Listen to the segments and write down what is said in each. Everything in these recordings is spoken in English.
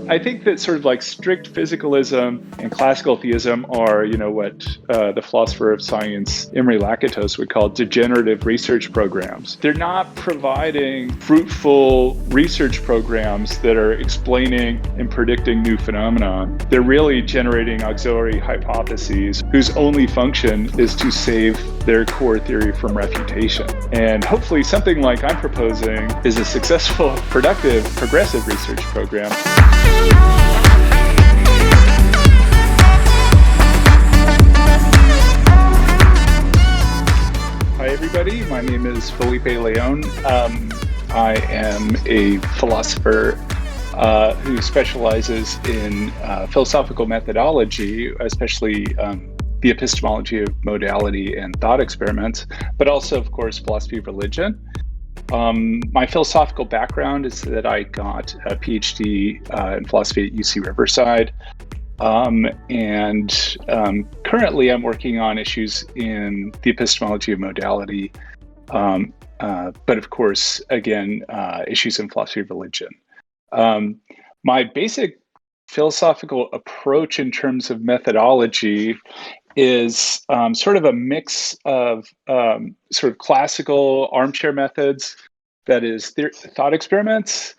I think that sort of like strict physicalism and classical theism are, what the philosopher of science Imre Lakatos would call degenerative research programs. They're not providing fruitful research programs that are explaining and predicting new phenomena. They're really generating auxiliary hypotheses whose only function is to save their core theory from refutation. And hopefully something like I'm proposing is a successful, productive, progressive research program. Hi, everybody. My name is Felipe Leon. I am a philosopher who specializes in philosophical methodology, especially the epistemology of modality and thought experiments, but also, of course, philosophy of religion. My philosophical background is that I got a PhD in philosophy at UC Riverside. And currently I'm working on issues in the epistemology of modality, but of course, again, issues in philosophy of religion. My basic philosophical approach in terms of methodology is sort of a mix of sort of classical armchair methods, that is thought experiments,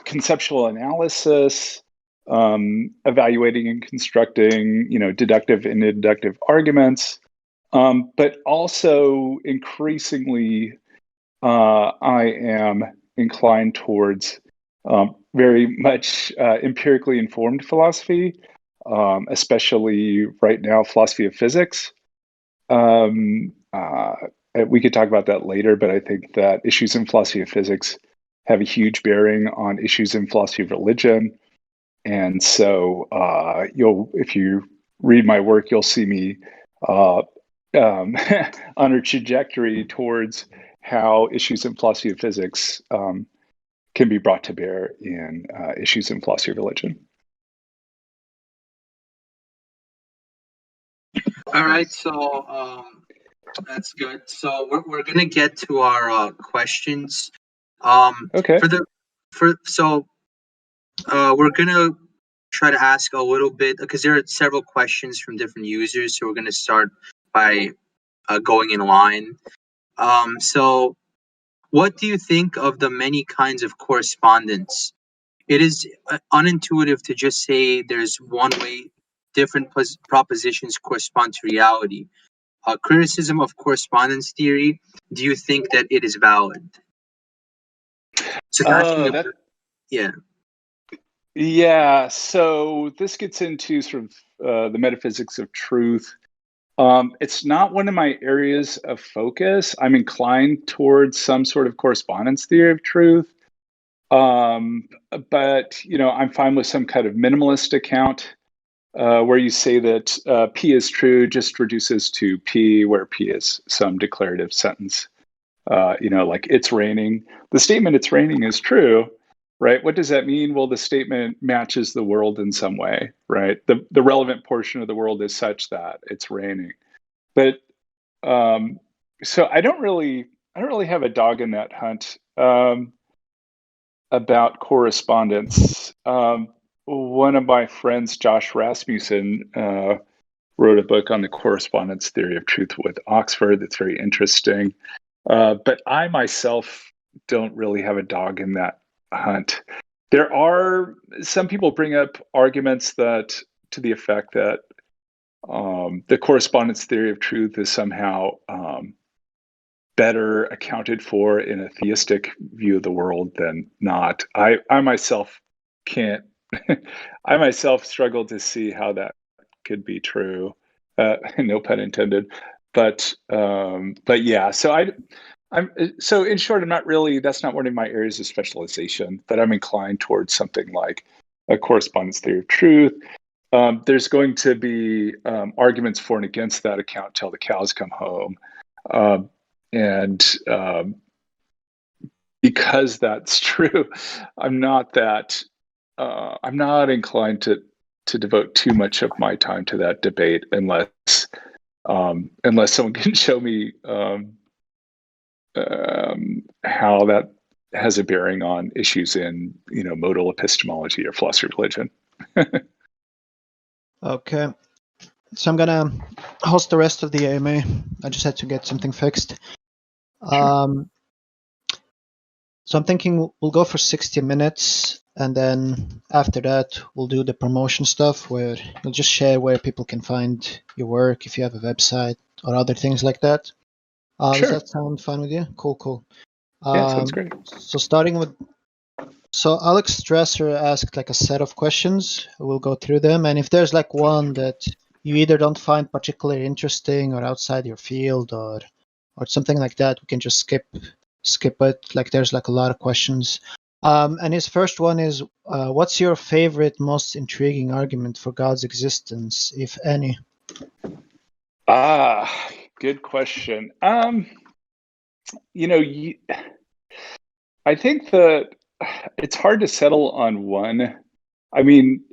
conceptual analysis, evaluating and constructing, deductive and inductive arguments, but also increasingly, I am inclined towards very much empirically informed philosophy, especially right now, philosophy of physics. We could talk about that later, but I think that issues in philosophy of physics have a huge bearing on issues in philosophy of religion. And so if you read my work, you'll see me on a trajectory towards how issues in philosophy of physics can be brought to bear in issues in philosophy of religion. All right, so that's good. So we're gonna get to our questions. Okay. We're gonna try to ask a little bit because there are several questions from different users. So we're gonna start by going in line. So what do you think of the many kinds of correspondence? It is unintuitive to just say there's one way different propositions correspond to reality. Criticism of correspondence theory, do you think that it is valid? So Yeah, so this gets into sort of the metaphysics of truth. It's not one of my areas of focus. I'm inclined towards some sort of correspondence theory of truth. But, I'm fine with some kind of minimalist account where you say that P is true just reduces to P, where P is some declarative sentence. Like it's raining. The statement it's raining is true, right? What does that mean? Well, the statement matches the world in some way, right? The relevant portion of the world is such that it's raining. But so I don't really have a dog in that hunt about correspondence. One of my friends, Josh Rasmussen, wrote a book on the correspondence theory of truth with Oxford that's very interesting. But I myself don't really have a dog in that hunt. There are some people bring up arguments that to the effect that the correspondence theory of truth is somehow better accounted for in a theistic view of the world than not. I myself can't. I myself struggle to see how that could be true. No pun intended. But yeah. So so in short, I'm not really. That's not one of my areas of specialization. But I'm inclined towards something like a correspondence theory of truth. There's going to be arguments for and against that account till the cows come home. And because that's true, I'm not inclined to devote too much of my time to that debate unless someone can show me how that has a bearing on issues in, modal epistemology or philosophy of religion. Okay. So I'm gonna host the rest of the AMA. I just had to get something fixed. Sure. So I'm thinking we'll go for 60 minutes, and then after that we'll do the promotion stuff where you'll just share where people can find your work, if you have a website or other things like that. Does Sure. that sound fine with you? Cool. Yeah, sounds great. So starting with, Alex Stresser asked like a set of questions. We'll go through them, and if there's like one that you either don't find particularly interesting or outside your field or something like that, we can just skip it. Like there's like a lot of questions. And his first one is, what's your favorite, most intriguing argument for God's existence, if any? Good question. I think that it's hard to settle on one. I mean,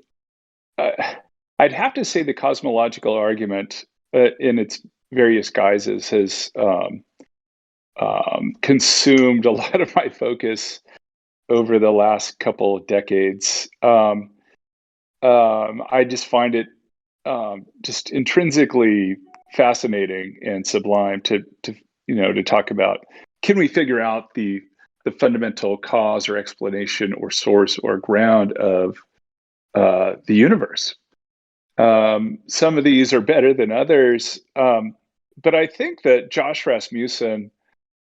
I'd have to say the cosmological argument in its various guises has consumed a lot of my focus over the last couple of decades. I just find it just intrinsically fascinating and sublime to talk about. Can we figure out the fundamental cause or explanation or source or ground of the universe? Some of these are better than others, but I think that Josh Rasmussen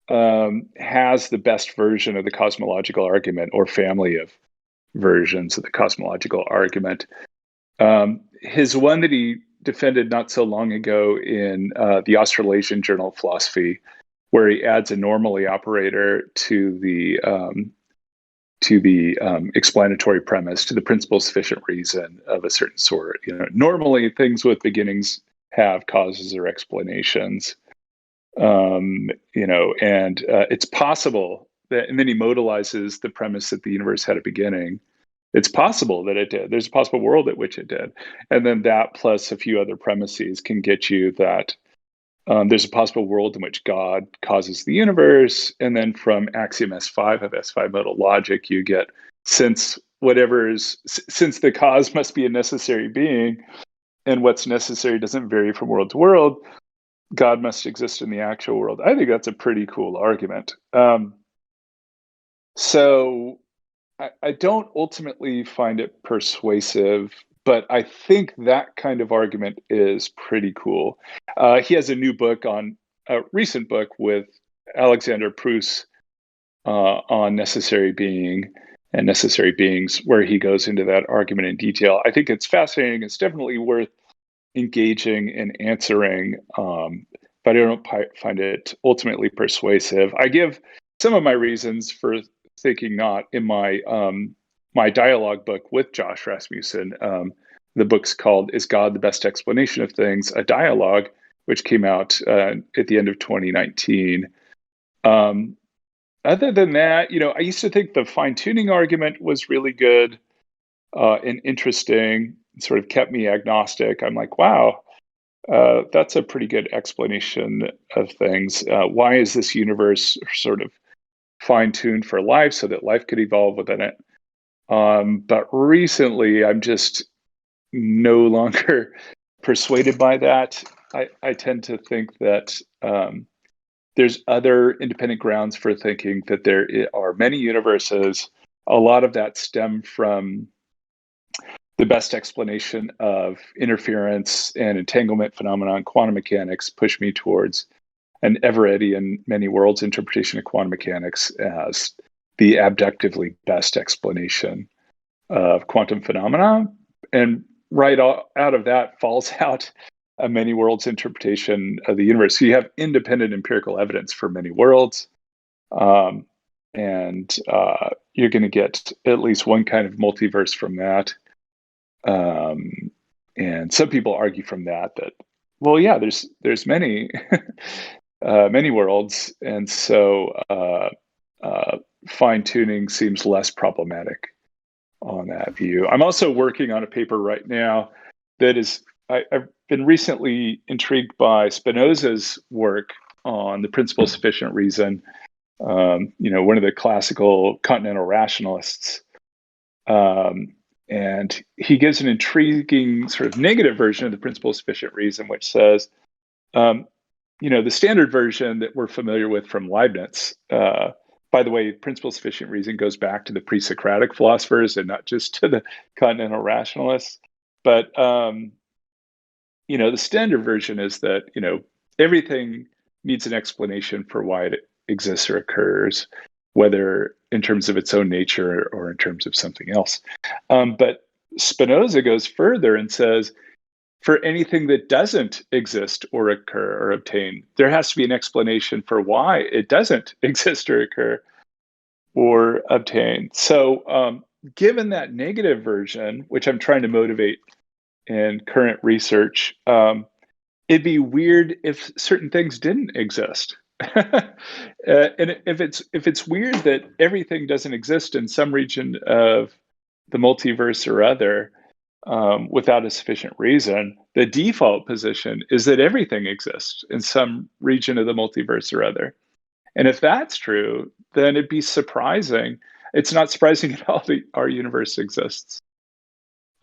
has the best version of the cosmological argument, or family of versions of the cosmological argument. His one that he defended not so long ago in the Australasian Journal of Philosophy, where he adds a normally operator to the explanatory premise, to the principle of sufficient reason of a certain sort. Normally things with beginnings have causes or explanations. And it's possible that, and then he modalizes the premise that the universe had a beginning. It's possible that it did. There's a possible world at which it did. And then that plus a few other premises can get you that there's a possible world in which God causes the universe. And then from axiom S5 of S5 modal logic, you get since the cause must be a necessary being, and what's necessary doesn't vary from world to world, God must exist in the actual world. I think that's a pretty cool argument. So I don't ultimately find it persuasive, but I think that kind of argument is pretty cool. He has a recent book with Alexander Pruss on necessary being and necessary beings, where he goes into that argument in detail. I think it's fascinating. It's definitely worth engaging and answering, but I don't find it ultimately persuasive. I give some of my reasons for thinking not in my my dialogue book with Josh Rasmussen. The book's called "Is God the Best Explanation of Things?" A dialogue, which came out at the end of 2019. Other than that, I used to think the fine-tuning argument was really good and interesting. It sort of kept me agnostic. I'm like, wow, that's a pretty good explanation of things. Why is this universe sort of fine-tuned for life so that life could evolve within it? But recently, I'm just no longer persuaded by that. I tend to think that there's other independent grounds for thinking that there are many universes. A lot of that stem from the best explanation of interference and entanglement phenomena in quantum mechanics push me towards an Everettian many worlds interpretation of quantum mechanics as the abductively best explanation of quantum phenomena. And right out of that falls out a many worlds interpretation of the universe. So you have independent empirical evidence for many worlds. And you're going to get at least one kind of multiverse from that. And some people argue from that, well, yeah, there's many many worlds, and so fine tuning seems less problematic on that view. I'm also working on a paper right now that is I've been recently intrigued by Spinoza's work on the principle of sufficient reason, one of the classical continental rationalists. And he gives an intriguing sort of negative version of the principle of sufficient reason, which says, the standard version that we're familiar with from Leibniz, by the way, principle of sufficient reason goes back to the pre-Socratic philosophers and not just to the continental rationalists. But, the standard version is that, everything needs an explanation for why it exists or occurs, whether in terms of its own nature or in terms of something else. But Spinoza goes further and says, for anything that doesn't exist or occur or obtain, there has to be an explanation for why it doesn't exist or occur or obtain. So given that negative version, which I'm trying to motivate in current research, it'd be weird if certain things didn't exist. And if it's weird that everything doesn't exist in some region of the multiverse or other, without a sufficient reason, the default position is that everything exists in some region of the multiverse or other. And if that's true, then it'd be surprising. It's not surprising at all that our universe exists.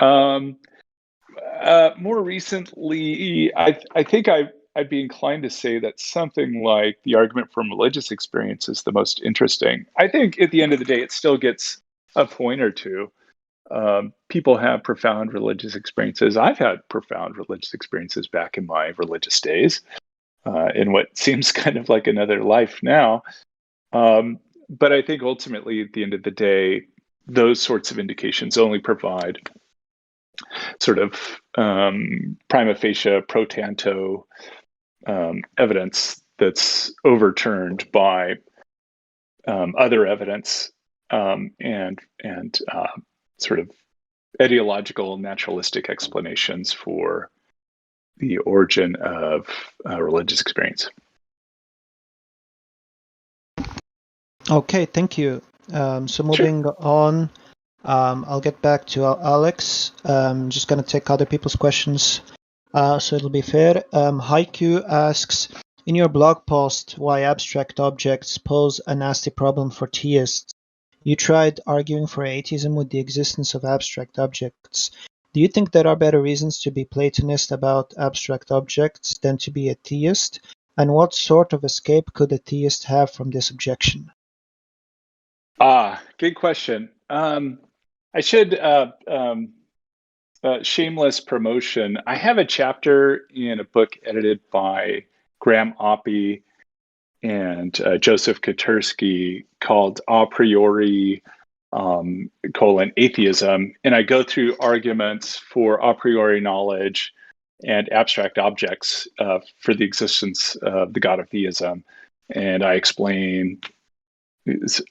More recently, I think I'd be inclined to say that something like the argument from religious experience is the most interesting. I think at the end of the day, it still gets a point or two. People have profound religious experiences. I've had profound religious experiences back in my religious days, in what seems kind of like another life now. But I think ultimately, at the end of the day, those sorts of indications only provide sort of prima facie pro tanto evidence that's overturned by other evidence and sort of ideological naturalistic explanations for the origin of religious experience. Okay, thank you. So moving on, I'll get back to Alex. I'm just going to take other people's questions, so it'll be fair. Haiku asks, in your blog post, Why Abstract Objects Pose a Nasty Problem for Theists, you tried arguing for atheism with the existence of abstract objects. Do you think there are better reasons to be Platonist about abstract objects than to be a theist? And what sort of escape could a theist have from this objection? Good question. I should, shameless promotion. I have a chapter in a book edited by Graham Oppy and Joseph Koterski called A Priori, Atheism. And I go through arguments for a priori knowledge and abstract objects for the existence of the God of theism. And I explain,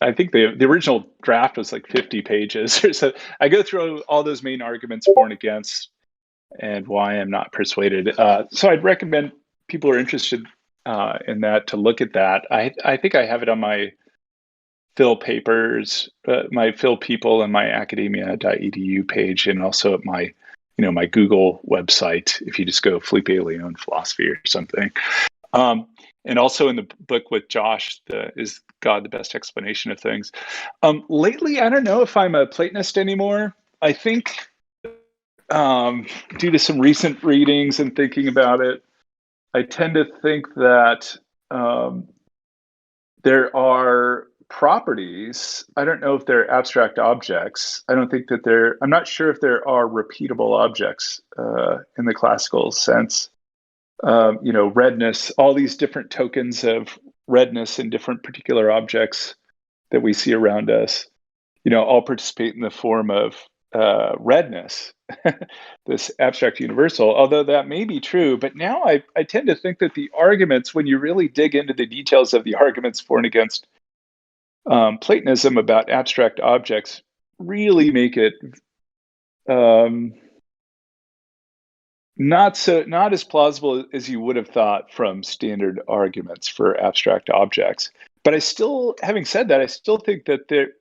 I think the original draft was like 50 pages. So I go through all those main arguments for and against and why I'm not persuaded. So I'd recommend people who are interested in that to look at that. I think I have it on my Phil papers, my Phil people and my academia.edu page, and also at my, my Google website, if you just go Felipe Leon philosophy or something. And also in the book with Josh, Is God the Best Explanation of Things? Lately, I don't know if I'm a Platonist anymore. I think due to some recent readings and thinking about it, I tend to think that there are properties. I don't know if they're abstract objects. I don't think that I'm not sure if there are repeatable objects in the classical sense. Redness, all these different tokens of redness in different particular objects that we see around us, all participate in the form of redness, this abstract universal, although that may be true. But now I tend to think that the arguments, when you really dig into the details of the arguments for and against Platonism about abstract objects, really make it not as plausible as you would have thought from standard arguments for abstract objects. But having said that, I still think that there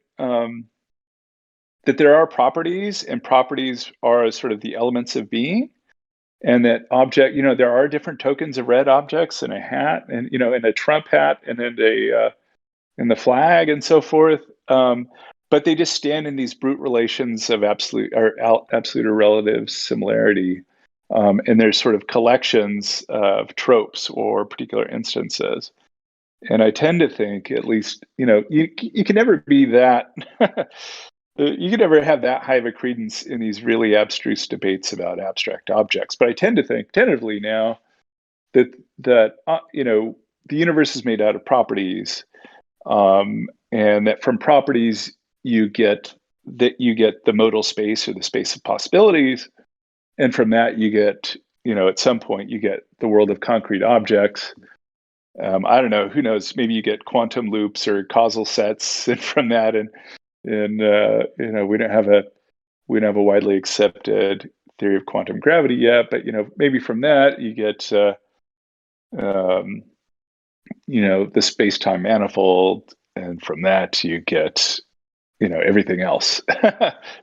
are properties, and properties are sort of the elements of being, and that object, there are different tokens of red objects in a hat, and in a Trump hat, and in and the flag and so forth. But they just stand in these brute relations of absolute or relative similarity. And there's sort of collections of tropes or particular instances. And I tend to think, at least, you can never be that, you can never have that high of a credence in these really abstruse debates about abstract objects. But I tend to think tentatively now that the universe is made out of properties, and that from properties you get the modal space or the space of possibilities, and from that you get, at some point you get the world of concrete objects. I don't know, who knows, maybe you get quantum loops or causal sets, and from that, and we don't have a widely accepted theory of quantum gravity yet, but maybe from that you get the space-time manifold, and from that you get everything else,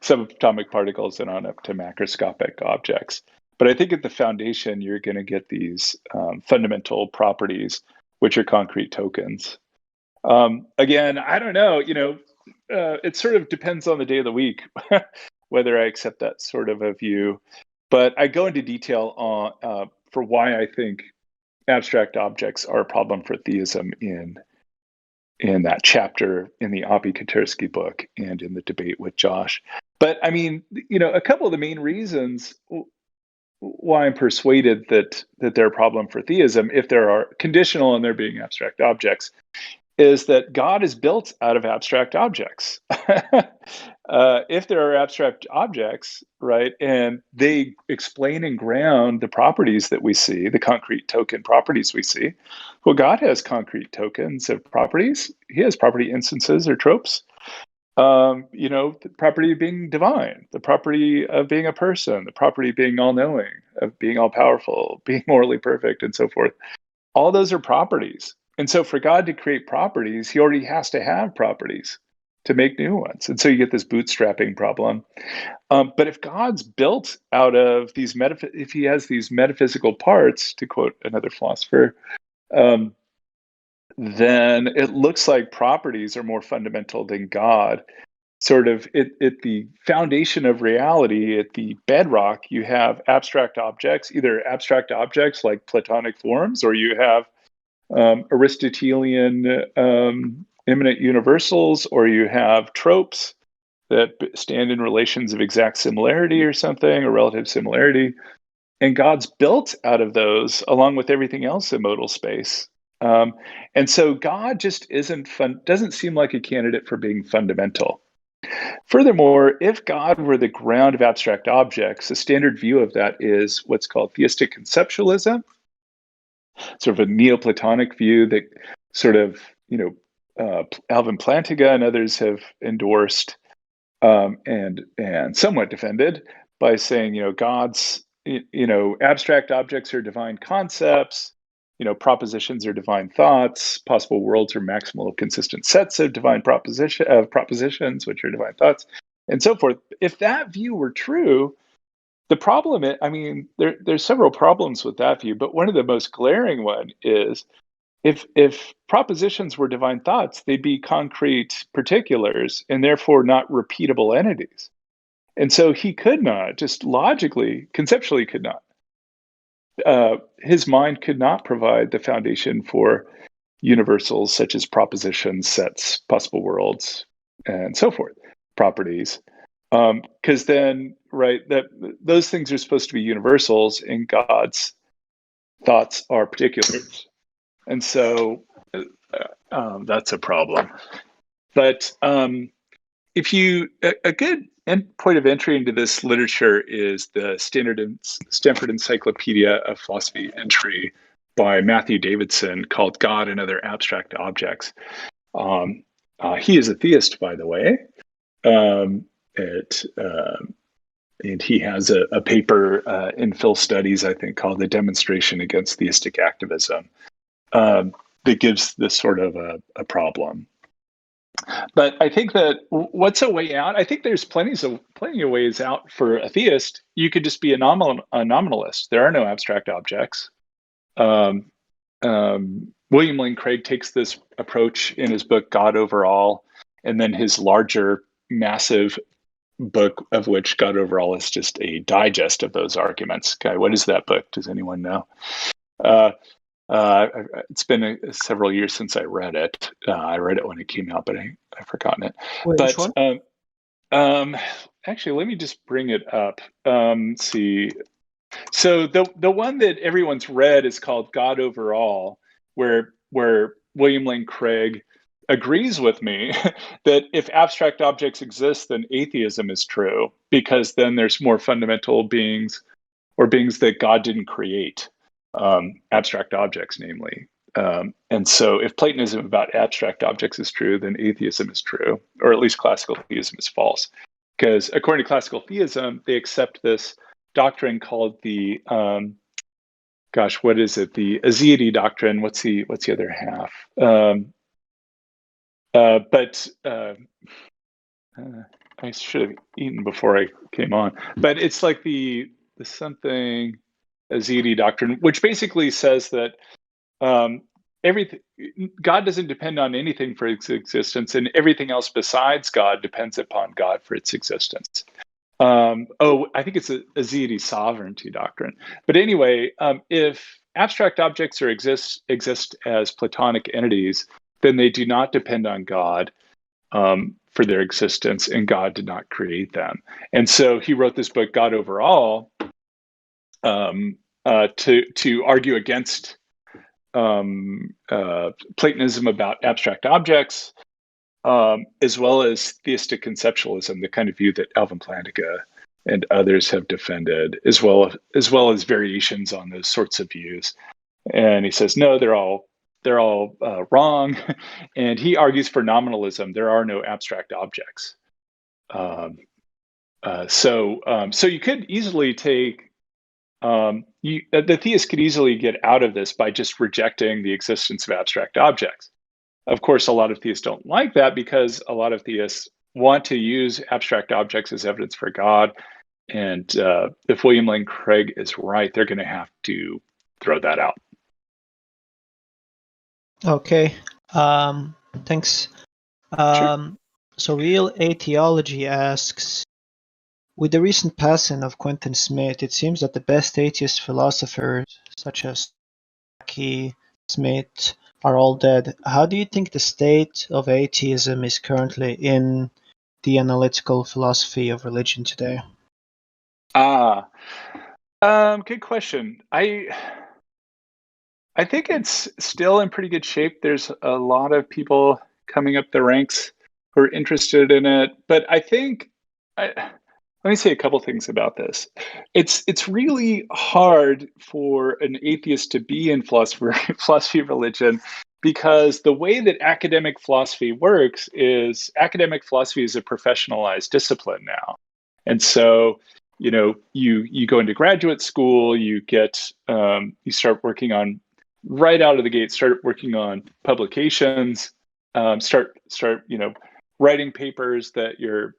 subatomic particles, and on up to macroscopic objects. But I think at the foundation you're going to get these fundamental properties, which are concrete tokens. Again, I don't know, it sort of depends on the day of the week whether I accept that sort of a view. But I go into detail on for why I think abstract objects are a problem for theism in that chapter in the Oppy Kotersky book and in the debate with Josh. But I mean, a couple of the main reasons why I'm persuaded that they're a problem for theism, if there are conditional and there being abstract objects, is that God is built out of abstract objects. If there are abstract objects, right, and they explain and ground the properties that we see, the concrete token properties we see, well, God has concrete tokens of properties. He has property instances or tropes. The property of being divine, the property of being a person, the property of being all-knowing, of being all-powerful, being morally perfect, and so forth. All those are properties. And so for God to create properties, he already has to have properties to make new ones. And so you get this bootstrapping problem. But if God's built out of these if he has these metaphysical parts, to quote another philosopher, then it looks like properties are more fundamental than God. Sort of at the foundation of reality, at the bedrock, you have abstract objects, either abstract objects like Platonic forms, or you have Aristotelian immanent universals, or you have tropes that stand in relations of exact similarity or something, or relative similarity. And God's built out of those, along with everything else in modal space. And so God just doesn't seem like a candidate for being fundamental. Furthermore, if God were the ground of abstract objects, a standard view of that is what's called theistic conceptualism, sort of a Neoplatonic view that sort of, Alvin Plantinga and others have endorsed and somewhat defended by saying, God's, abstract objects are divine concepts, propositions are divine thoughts, possible worlds are maximal consistent sets of divine propositions, which are divine thoughts, and so forth. If that view were true, the problem is, there's several problems with that view, but one of the most glaring one is if propositions were divine thoughts, they'd be concrete particulars and therefore not repeatable entities. And so he could not, just logically, conceptually could not. His mind could not provide the foundation for universals such as propositions, sets, possible worlds, and so forth, properties. Because then, right, those things are supposed to be universals, and God's thoughts are particulars. And so that's a problem. But if a good point of entry into this literature is the Stanford Encyclopedia of Philosophy entry by Matthew Davidson called God and Other Abstract Objects. He is a theist, by the way. And he has a paper in Phil Studies, I think, called The Demonstration Against Theistic Activism, that gives this sort of a problem. But I think that what's a way out? I think there's plenty of ways out for a theist. You could just be a nominalist. There are no abstract objects. William Lane Craig takes this approach in his book God Over All, and then his larger, massive book, of which God Over All is just a digest of those arguments. Okay, what is that book? Does anyone know? It's been several years since I read it. I read it when it came out, but I've forgotten it. Wait, which one? Actually, let me just bring it up. Let's see. So the one that everyone's read is called God Over All, where William Lane Craig agrees with me that if abstract objects exist, then atheism is true, because then there's more fundamental beings, or beings that God didn't create, abstract objects, namely. And so if Platonism about abstract objects is true, then atheism is true, or at least classical theism is false. Because according to classical theism, they accept this doctrine called the what is it? The aseity doctrine. What's the other half? I should have eaten before I came on. But it's like the something aseity doctrine, which basically says that everything, God doesn't depend on anything for its existence, and everything else besides God depends upon God for its existence. I think it's a aseity sovereignty doctrine. But anyway, if abstract objects exist as Platonic entities, then they do not depend on God for their existence, and God did not create them. And so he wrote this book, God Over All, to argue against Platonism about abstract objects, as well as theistic conceptualism, the kind of view that Alvin Plantinga and others have defended, as well as variations on those sorts of views. And he says, no, they're all wrong. And he argues for nominalism. There are no abstract objects. So you could easily take the theist could easily get out of this by just rejecting the existence of abstract objects. Of course, a lot of theists don't like that, because a lot of theists want to use abstract objects as evidence for God. And if William Lane Craig is right, they're going to have to throw that out. Okay. Thanks. Sure. So Real Atheology asks, with the recent passing of Quentin Smith, it seems that the best atheist philosophers, such as Key, Smith, are all dead. How do you think the state of atheism is currently in the analytical philosophy of religion today? Good question. I think it's still in pretty good shape. There's a lot of people coming up the ranks who are interested in it, but I think let me say a couple things about this. It's really hard for an atheist to be in philosophy of religion, because the way that academic philosophy works is academic philosophy is a professionalized discipline now. And so, you go into graduate school, you start working on, right out of the gate, start working on publications, start writing papers that your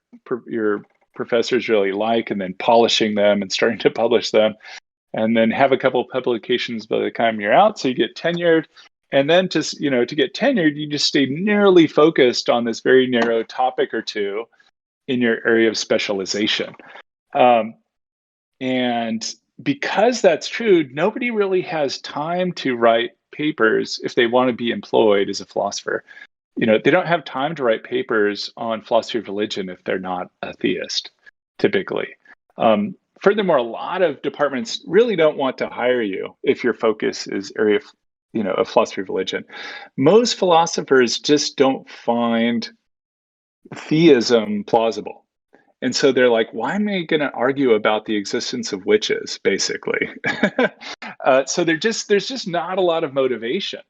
professors really like, and then polishing them and starting to publish them, and then have a couple of publications by the time you're out, so you get tenured. And then to get tenured, you just stay narrowly focused on this very narrow topic or two in your area of specialization. And because that's true, nobody really has time to write papers if they want to be employed as a philosopher. They don't have time to write papers on philosophy of religion if they're not a theist, typically. Furthermore, a lot of departments really don't want to hire you if your focus is area of philosophy of religion. Most philosophers just don't find theism plausible. And so they're like, why am I going to argue about the existence of witches, basically? So there's just not a lot of motivation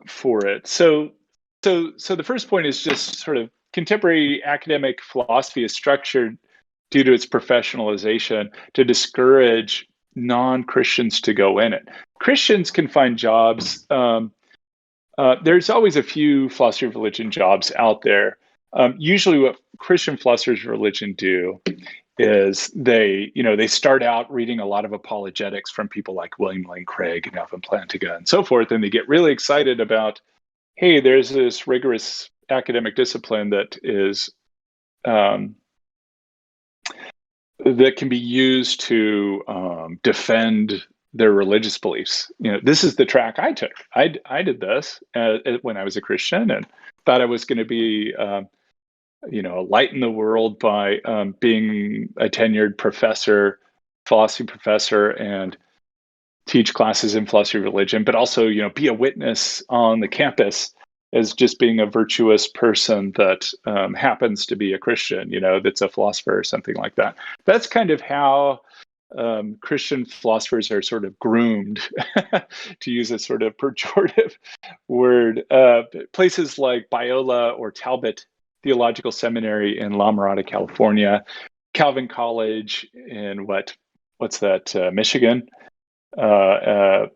for it. So the first point is just sort of contemporary academic philosophy is structured due to its professionalization to discourage non-Christians to go in it. Christians can find jobs. There's always a few philosophy of religion jobs out there. Usually what Christian philosophers of religion do is they start out reading a lot of apologetics from people like William Lane Craig and Alvin Plantinga and so forth, and they get really excited about, hey, there's this rigorous academic discipline that is that can be used to defend their religious beliefs. This is the track I took. I did this when I was a Christian and thought I was going to be a light in the world by being a tenured professor, philosophy professor, and teach classes in philosophy of religion, but also, be a witness on the campus as just being a virtuous person that happens to be a Christian, that's a philosopher or something like that. That's kind of how Christian philosophers are sort of groomed, to use a sort of pejorative word. Places like Biola or Talbot Theological Seminary in La Mirada, California, Calvin College in Michigan, and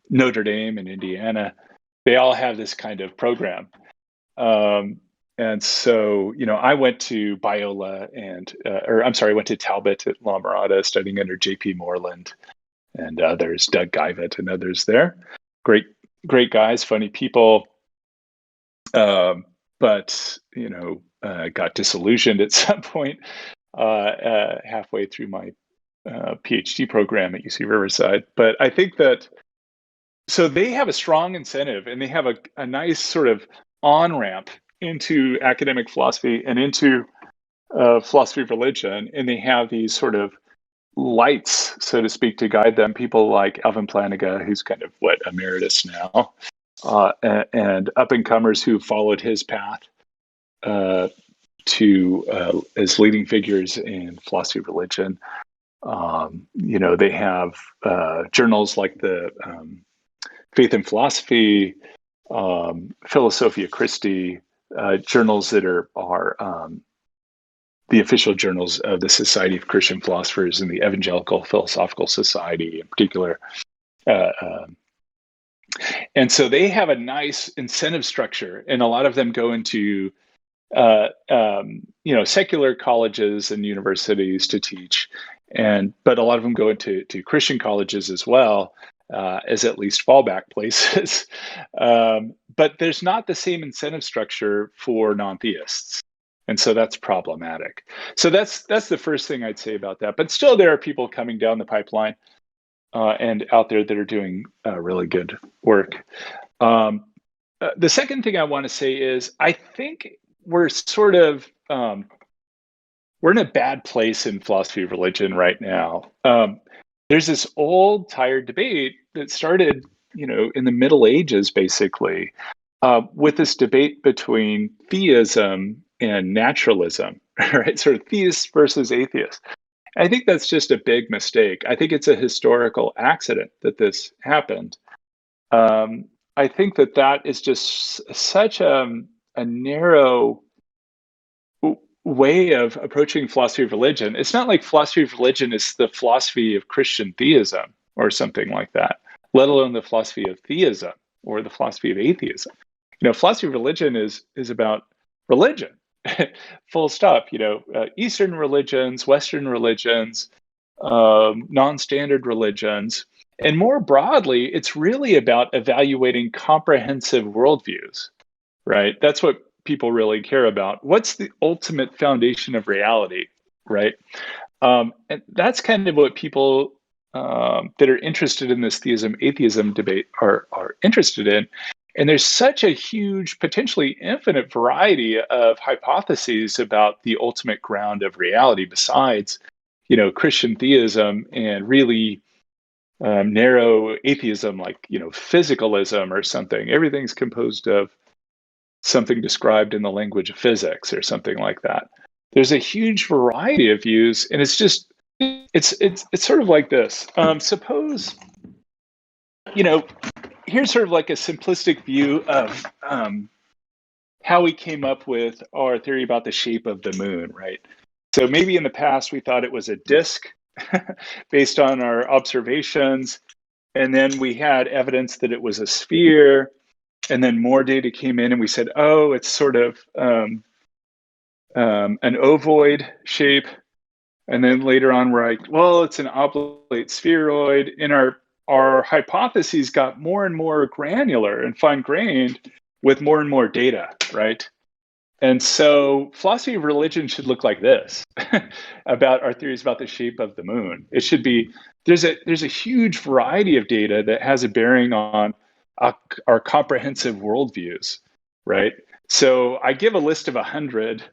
Notre Dame in Indiana. They all have this kind of program. And so, I went to Biola I went to Talbot at La Mirada studying under J.P. Moreland and others, Doug Guyvet and others there. Great guys, funny people. But, got disillusioned at some point halfway through my PhD program at UC Riverside. But I think that, so they have a strong incentive and they have a nice sort of on-ramp into academic philosophy and into philosophy of religion. And they have these sort of lights, so to speak, to guide them. People like Alvin Plantinga, who's kind of emeritus now, and up-and-comers who followed his path as leading figures in philosophy of religion. They have journals like the Faith and Philosophy, Philosophia Christi, journals that are the official journals of the Society of Christian Philosophers and the Evangelical Philosophical Society in particular. And so they have a nice incentive structure, and a lot of them go into secular colleges and universities to teach, but a lot of them go into Christian colleges as well, as at least fallback places. But there's not the same incentive structure for non-theists. And so that's problematic. So that's the first thing I'd say about that. But still, there are people coming down the pipeline and out there that are doing really good work. The second thing I want to say is, I think we're sort of we're in a bad place in philosophy of religion right now. There's this old, tired debate that started, in the Middle Ages, basically, with this debate between theism and naturalism, right? Sort of theists versus atheists. I think that's just a big mistake. I think it's a historical accident that this happened. I think that is just such a narrow way of approaching philosophy of religion. It's not like philosophy of religion is the philosophy of Christian theism or something like that, let alone the philosophy of theism or the philosophy of atheism. Philosophy of religion is about religion, full stop. Eastern religions, Western religions, non-standard religions. And more broadly, it's really about evaluating comprehensive worldviews, right? That's what people really care about. What's the ultimate foundation of reality, right? And that's kind of what people that are interested in this theism-atheism debate are interested in. And there's such a huge, potentially infinite variety of hypotheses about the ultimate ground of reality besides, Christian theism and really narrow atheism like, physicalism or something. Everything's composed of something described in the language of physics or something like that. There's a huge variety of views, and it's sort of like this. Suppose, here's sort of like a simplistic view of how we came up with our theory about the shape of the moon, right? So maybe in the past we thought it was a disk based on our observations, and then we had evidence that it was a sphere, and then more data came in and we said, oh, it's sort of an ovoid shape. And then later on, we're like, well, it's an oblate spheroid. And our hypotheses got more and more granular and fine-grained with more and more data, right? And so philosophy of religion should look like this about our theories about the shape of the moon. It should be, there's a huge variety of data that has a bearing on our comprehensive worldviews, right? So I give a list of 100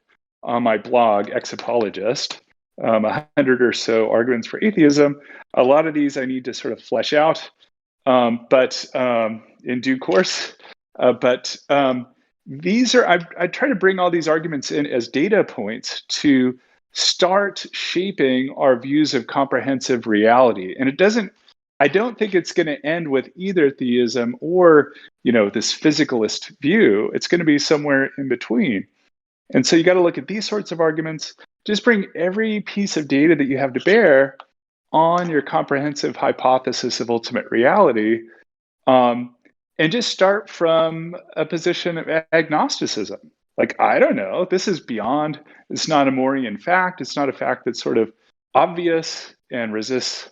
on my blog, Ex-Apologist, 100 or so arguments for atheism. A lot of these I need to sort of flesh out, but in due course. These are, I try to bring all these arguments in as data points to start shaping our views of comprehensive reality. And I don't think it's going to end with either theism or, this physicalist view. It's going to be somewhere in between. And so you got to look at these sorts of arguments, just bring every piece of data that you have to bear on your comprehensive hypothesis of ultimate reality. And just start from a position of agnosticism. Like, I don't know, this is beyond, it's not a Morean fact. It's not a fact that's sort of obvious and resists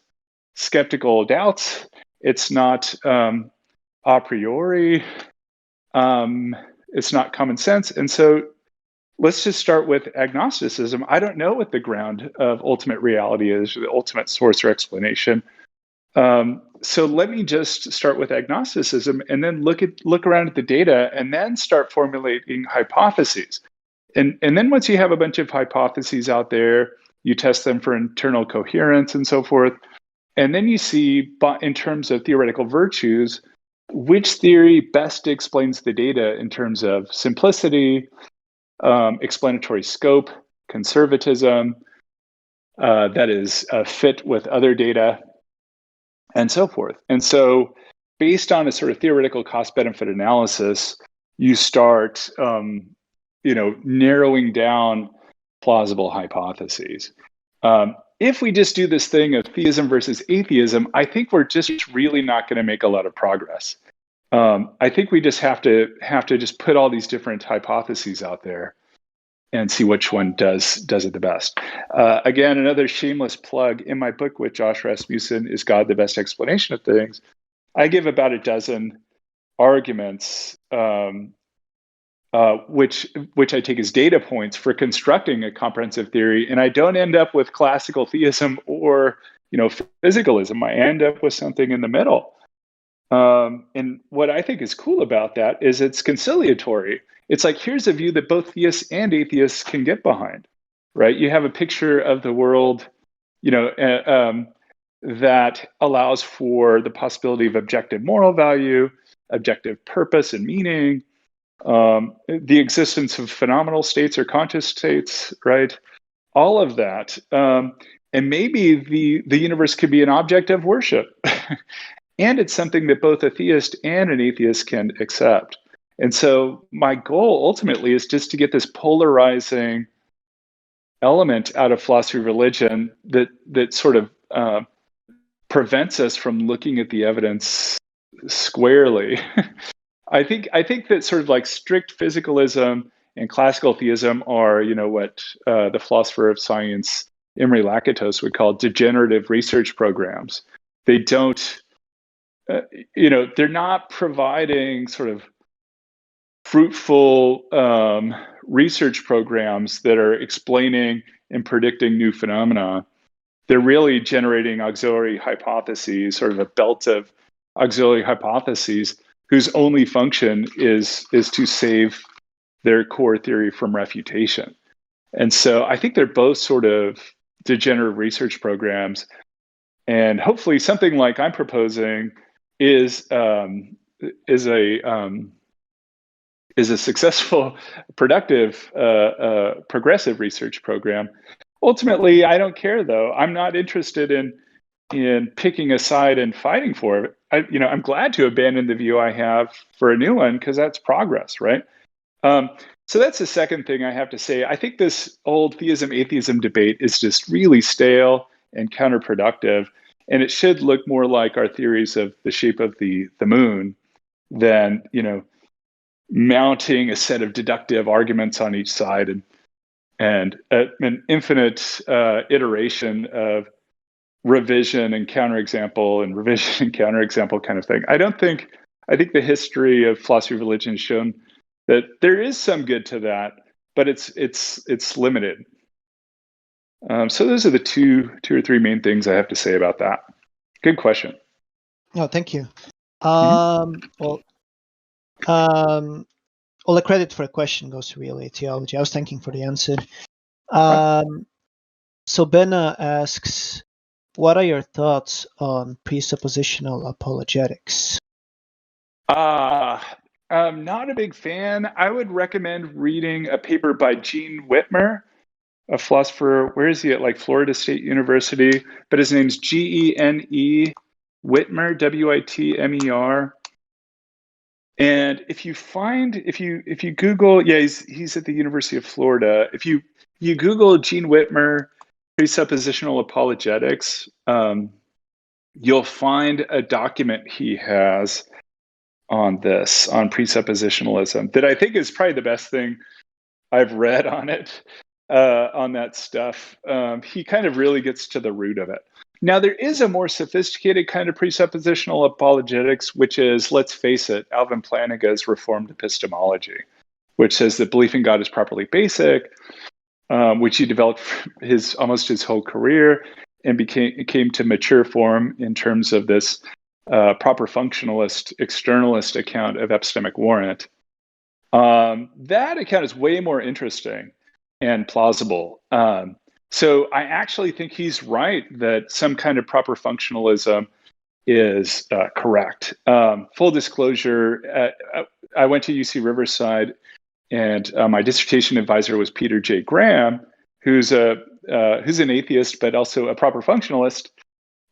skeptical doubts. It's not a priori. It's not common sense. And so let's just start with agnosticism. I don't know what the ground of ultimate reality is, or the ultimate source or explanation. So let me just start with agnosticism and then look around at the data and then start formulating hypotheses. And then once you have a bunch of hypotheses out there, you test them for internal coherence and so forth. And then you see, in terms of theoretical virtues, which theory best explains the data in terms of simplicity, explanatory scope, conservatism, that is fit with other data, and so forth. And so based on a sort of theoretical cost-benefit analysis, you start narrowing down plausible hypotheses. If we just do this thing of theism versus atheism, I think we're just really not going to make a lot of progress. I think we just have to just put all these different hypotheses out there and see which one does it the best. Again, another shameless plug, in my book with Josh Rasmussen, Is God the Best Explanation of Things? I give about a dozen arguments, which I take as data points for constructing a comprehensive theory, and I don't end up with classical theism or physicalism. I end up with something in the middle. And what I think is cool about that is it's conciliatory. It's like, here's a view that both theists and atheists can get behind, right? You have a picture of the world, that allows for the possibility of objective moral value, objective purpose and meaning, the existence of phenomenal states or conscious states, right? All of that. And maybe the universe could be an object of worship. And it's something that both a theist and an atheist can accept. And so my goal ultimately is just to get this polarizing element out of philosophy of religion that sort of prevents us from looking at the evidence squarely. I think that sort of like strict physicalism and classical theism are, what the philosopher of science Imre Lakatos would call degenerative research programs. They don't, they're not providing sort of fruitful research programs that are explaining and predicting new phenomena. They're really generating auxiliary hypotheses, sort of a belt of auxiliary hypotheses whose only function is to save their core theory from refutation. And so I think they're both sort of degenerative research programs. And hopefully something like I'm proposing is a successful, productive, progressive research program. Ultimately, I don't care, though. I'm not interested in picking a side and fighting for it. I'm glad to abandon the view I have for a new one, because that's progress, right? So that's the second thing I have to say. I think this old theism-atheism debate is just really stale and counterproductive, and it should look more like our theories of the shape of the moon than, mounting a set of deductive arguments on each side and and an infinite iteration of revision and counterexample and revision and counterexample kind of thing. I think the history of philosophy of religion has shown that there is some good to that, but it's limited. So those are the two or three main things I have to say about that. Good question. Oh, thank you. Well, all the credit for a question goes to really theology. I was thanking for the answer. So Benna asks, what are your thoughts on presuppositional apologetics? I'm not a big fan. I would recommend reading a paper by Gene Whitmer, a philosopher. Where is he at? Like Florida State University, but his name's Gene Whitmer, Witmer. And if you Google, he's at the University of Florida. If you Google Gene Whitmer presuppositional apologetics, you'll find a document he has on presuppositionalism that I think is probably the best thing I've read on it, on that stuff. He kind of really gets to the root of it. Now, there is a more sophisticated kind of presuppositional apologetics, which is, let's face it, Alvin Plantinga's Reformed epistemology, which says that belief in God is properly basic, which he developed almost his whole career and came to mature form in terms of this proper functionalist, externalist account of epistemic warrant. That account is way more interesting and plausible. So I actually think he's right that some kind of proper functionalism is correct. Full disclosure, I went to UC Riverside, and my dissertation advisor was Peter J. Graham, who's an atheist but also a proper functionalist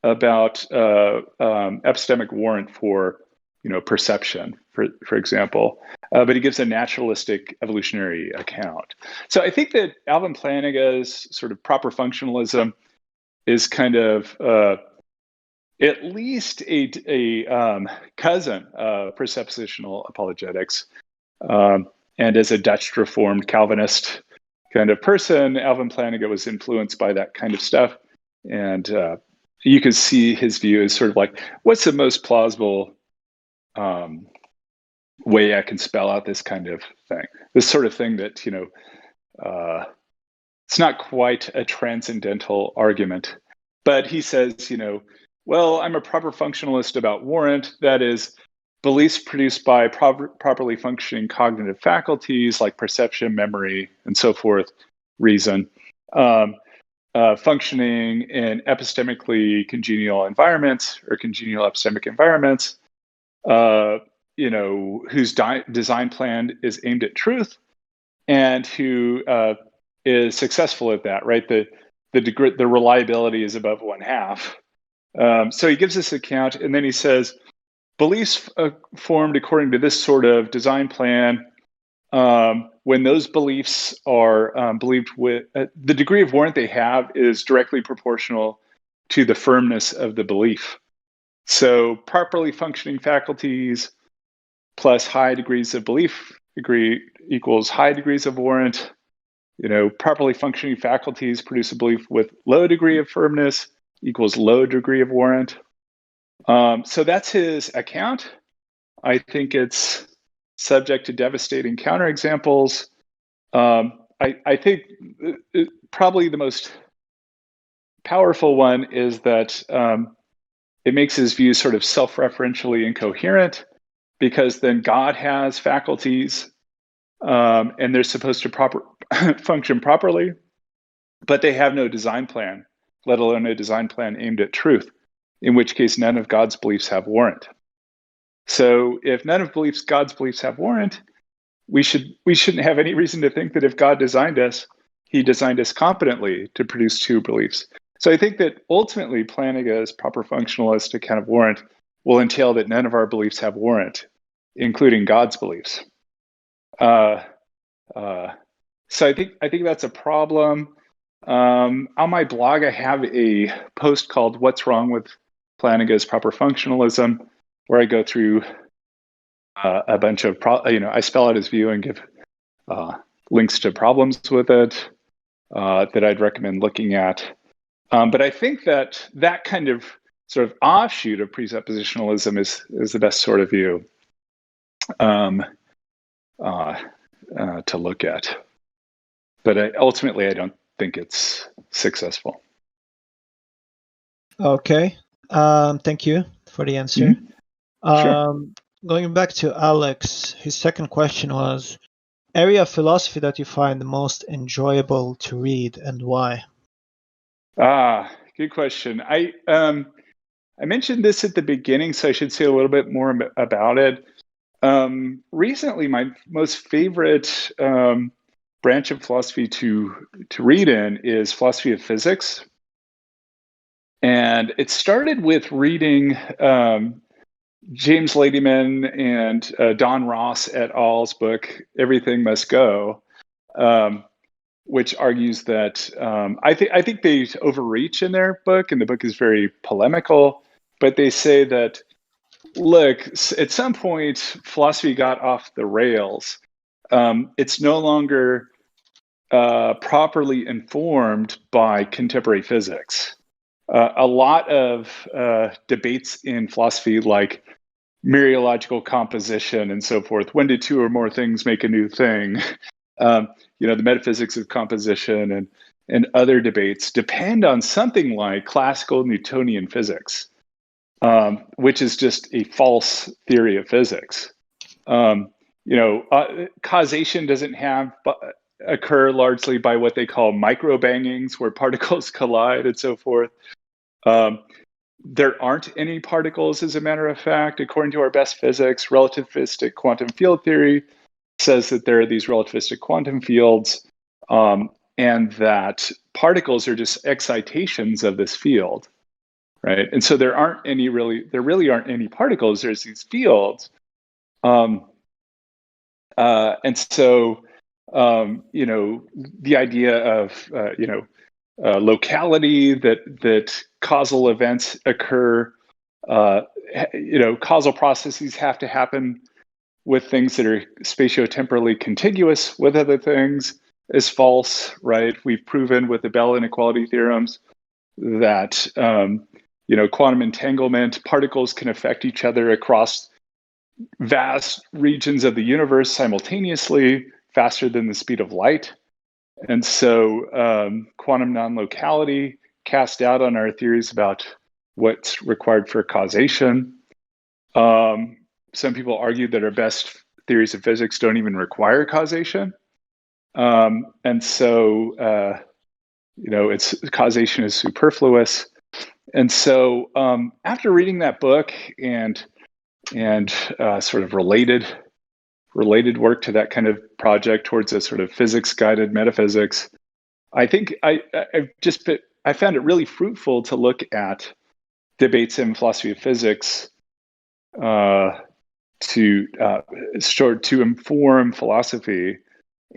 about epistemic warrant for perception, for example. But he gives a naturalistic evolutionary account. So I think that Alvin Plantinga's sort of proper functionalism is kind of at least a cousin of presuppositional apologetics. And as a Dutch Reformed Calvinist kind of person, Alvin Plantinga was influenced by that kind of stuff. And you can see his view as sort of like, what's the most plausible way I can spell out this kind of thing? This sort of thing that, it's not quite a transcendental argument, but he says, well, I'm a proper functionalist about warrant. That is, beliefs produced by properly functioning cognitive faculties like perception, memory, and so forth, reason, functioning in epistemically congenial environments or congenial epistemic environments, whose design plan is aimed at truth, and who is successful at that, right? The reliability is above 1/2. So he gives this account, and then he says, beliefs formed according to this sort of design plan, when those beliefs are believed with, the degree of warrant they have is directly proportional to the firmness of the belief. So properly functioning faculties plus high degrees of belief equals high degrees of warrant. Properly functioning faculties produce a belief with low degree of firmness equals low degree of warrant. So that's his account. I think it's subject to devastating counterexamples. I think probably the most powerful one is that it makes his views sort of self-referentially incoherent, because then God has faculties and they're supposed to function properly, but they have no design plan, let alone a design plan aimed at truth, in which case none of God's beliefs have warrant. So if none of God's beliefs have warrant, we shouldn't have any reason to think that if God designed us, he designed us competently to produce true beliefs. So I think that ultimately Plantinga's proper functionalist account of warrant will entail that none of our beliefs have warrant, including God's beliefs. So I think that's a problem. On my blog, I have a post called "What's Wrong with Plantinga's Proper Functionalism," where I go through a bunch of I spell out his view and give links to problems with it. that I'd recommend looking at. But I think that kind of sort of offshoot of presuppositionalism is the best sort of view to look at. But ultimately, I don't think it's successful. Okay. Thank you for the answer. Sure. Going back to Alex, his second question was, area of philosophy that you find the most enjoyable to read and why? Good question. I mentioned this at the beginning, so I should say a little bit more about it. Recently, my most favorite branch of philosophy to read in is philosophy of physics. And it started with reading James Ladyman and Don Ross et al.'s book, Everything Must Go, which argues that I think they overreach in their book, and the book is very polemical, but they say that, look, at some point, philosophy got off the rails. It's no longer properly informed by contemporary physics. A lot of debates in philosophy, like mereological composition and so forth, when did two or more things make a new thing? The metaphysics of composition and other debates depend on something like classical Newtonian physics, which is just a false theory of physics. Causation doesn't occur largely by what they call microbangings, where particles collide and so forth. There aren't any particles, as a matter of fact, according to our best physics. Relativistic quantum field theory says that there are these relativistic quantum fields, and that particles are just excitations of this field, right? And so there really aren't any particles. There's these fields, and so the idea of locality, that causal events occur, causal processes have to happen with things that are spatiotemporally contiguous with other things, is false, right? We've proven with the Bell inequality theorems that quantum entanglement, particles can affect each other across vast regions of the universe simultaneously, faster than the speed of light. And so quantum non-locality cast doubt on our theories about what's required for causation. Some people argue that our best theories of physics don't even require causation. And so, causation is superfluous. And so after reading that book and sort of related work to that kind of project towards a sort of physics-guided metaphysics, I think I found it really fruitful to look at debates in philosophy of physics to inform philosophy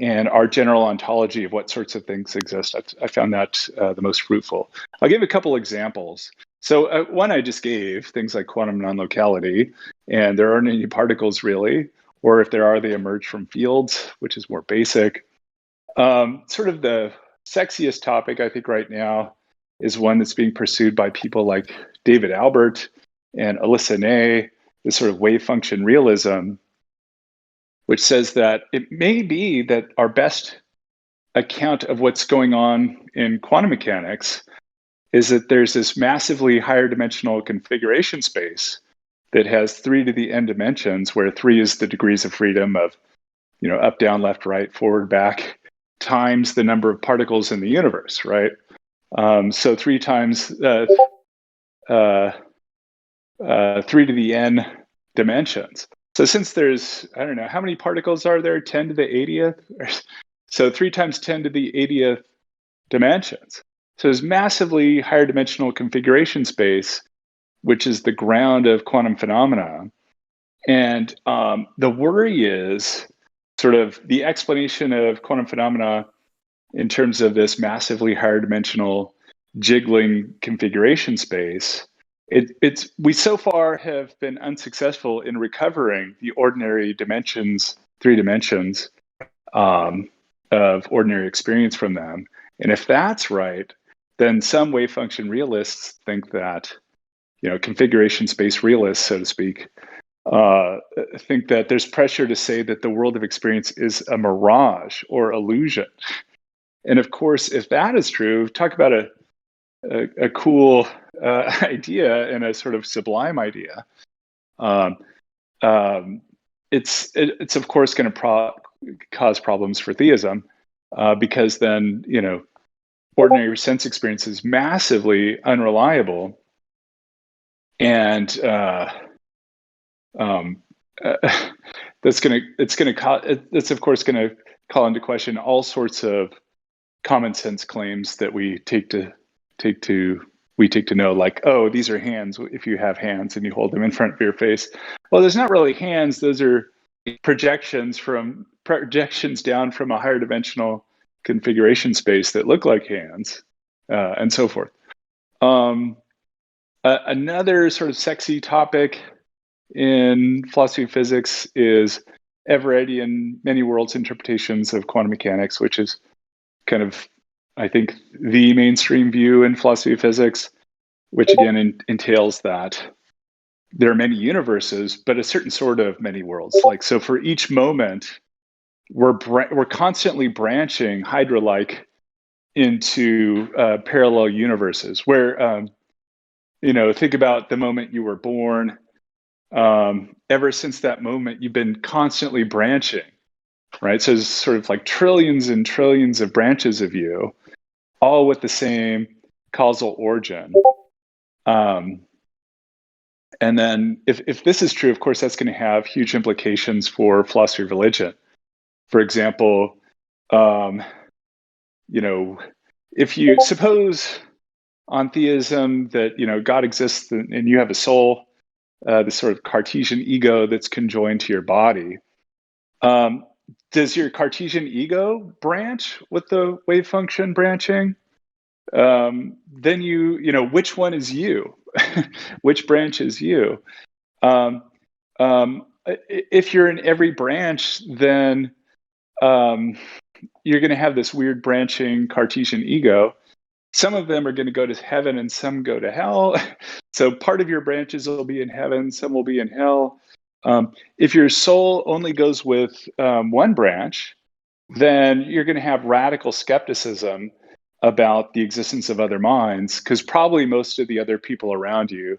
and our general ontology of what sorts of things exist. I found that the most fruitful. I'll give a couple examples. So one I just gave, things like quantum non-locality, and there aren't any particles really, or if there are, they emerge from fields, which is more basic. Sort of the sexiest topic, I think, right now is one that's being pursued by people like David Albert and Alyssa Ney, this sort of wave function realism, which says that it may be that our best account of what's going on in quantum mechanics is that there's this massively higher dimensional configuration space that has 3 to the n dimensions, where 3 is the degrees of freedom of, up, down, left, right, forward, back, times the number of particles in the universe, right? So 3 times 3 to the n dimensions. So since there's, I don't know, how many particles are there? 10 to the 80th? So 3 times 10 to the 80th dimensions. So there's massively higher dimensional configuration space, which is the ground of quantum phenomena. And the worry is sort of the explanation of quantum phenomena in terms of this massively higher dimensional jiggling configuration space. We so far have been unsuccessful in recovering the ordinary dimensions, 3 dimensions of ordinary experience from them. And if that's right, then some wave function realists think that, configuration space realists, so to speak, think that there's pressure to say that the world of experience is a mirage or illusion. And of course, if that is true, talk about a cool idea and a sort of sublime idea. It's of course going to cause problems for theism, because then ordinary sense experience is massively unreliable, and that's of course going to call into question all sorts of common sense claims that we take to know, like, oh, these are hands if you have hands and you hold them in front of your face. Well, there's not really hands. Those are projections down from a higher dimensional configuration space that look like hands, and so forth. Another sort of sexy topic in philosophy of physics is Everettian many worlds interpretations of quantum mechanics, which is kind of, I think, the mainstream view in philosophy of physics, which again entails that there are many universes, but a certain sort of many worlds. Like, so for each moment, we're constantly branching Hydra-like into parallel universes where, think about the moment you were born. Ever since that moment, you've been constantly branching, right? So it's sort of like trillions and trillions of branches of you, all with the same causal origin. And then if this is true, of course, that's going to have huge implications for philosophy of religion. For example, if you suppose on theism that, God exists and you have a soul, this sort of Cartesian ego that's conjoined to your body, does your Cartesian ego branch with the wave function branching? Then which one is you? Which branch is you? If you're in every branch, then you're going to have this weird branching Cartesian ego. Some of them are going to go to heaven and some go to hell. So part of your branches will be in heaven, some will be in hell. If your soul only goes with one branch, then you're going to have radical skepticism about the existence of other minds, because probably most of the other people around you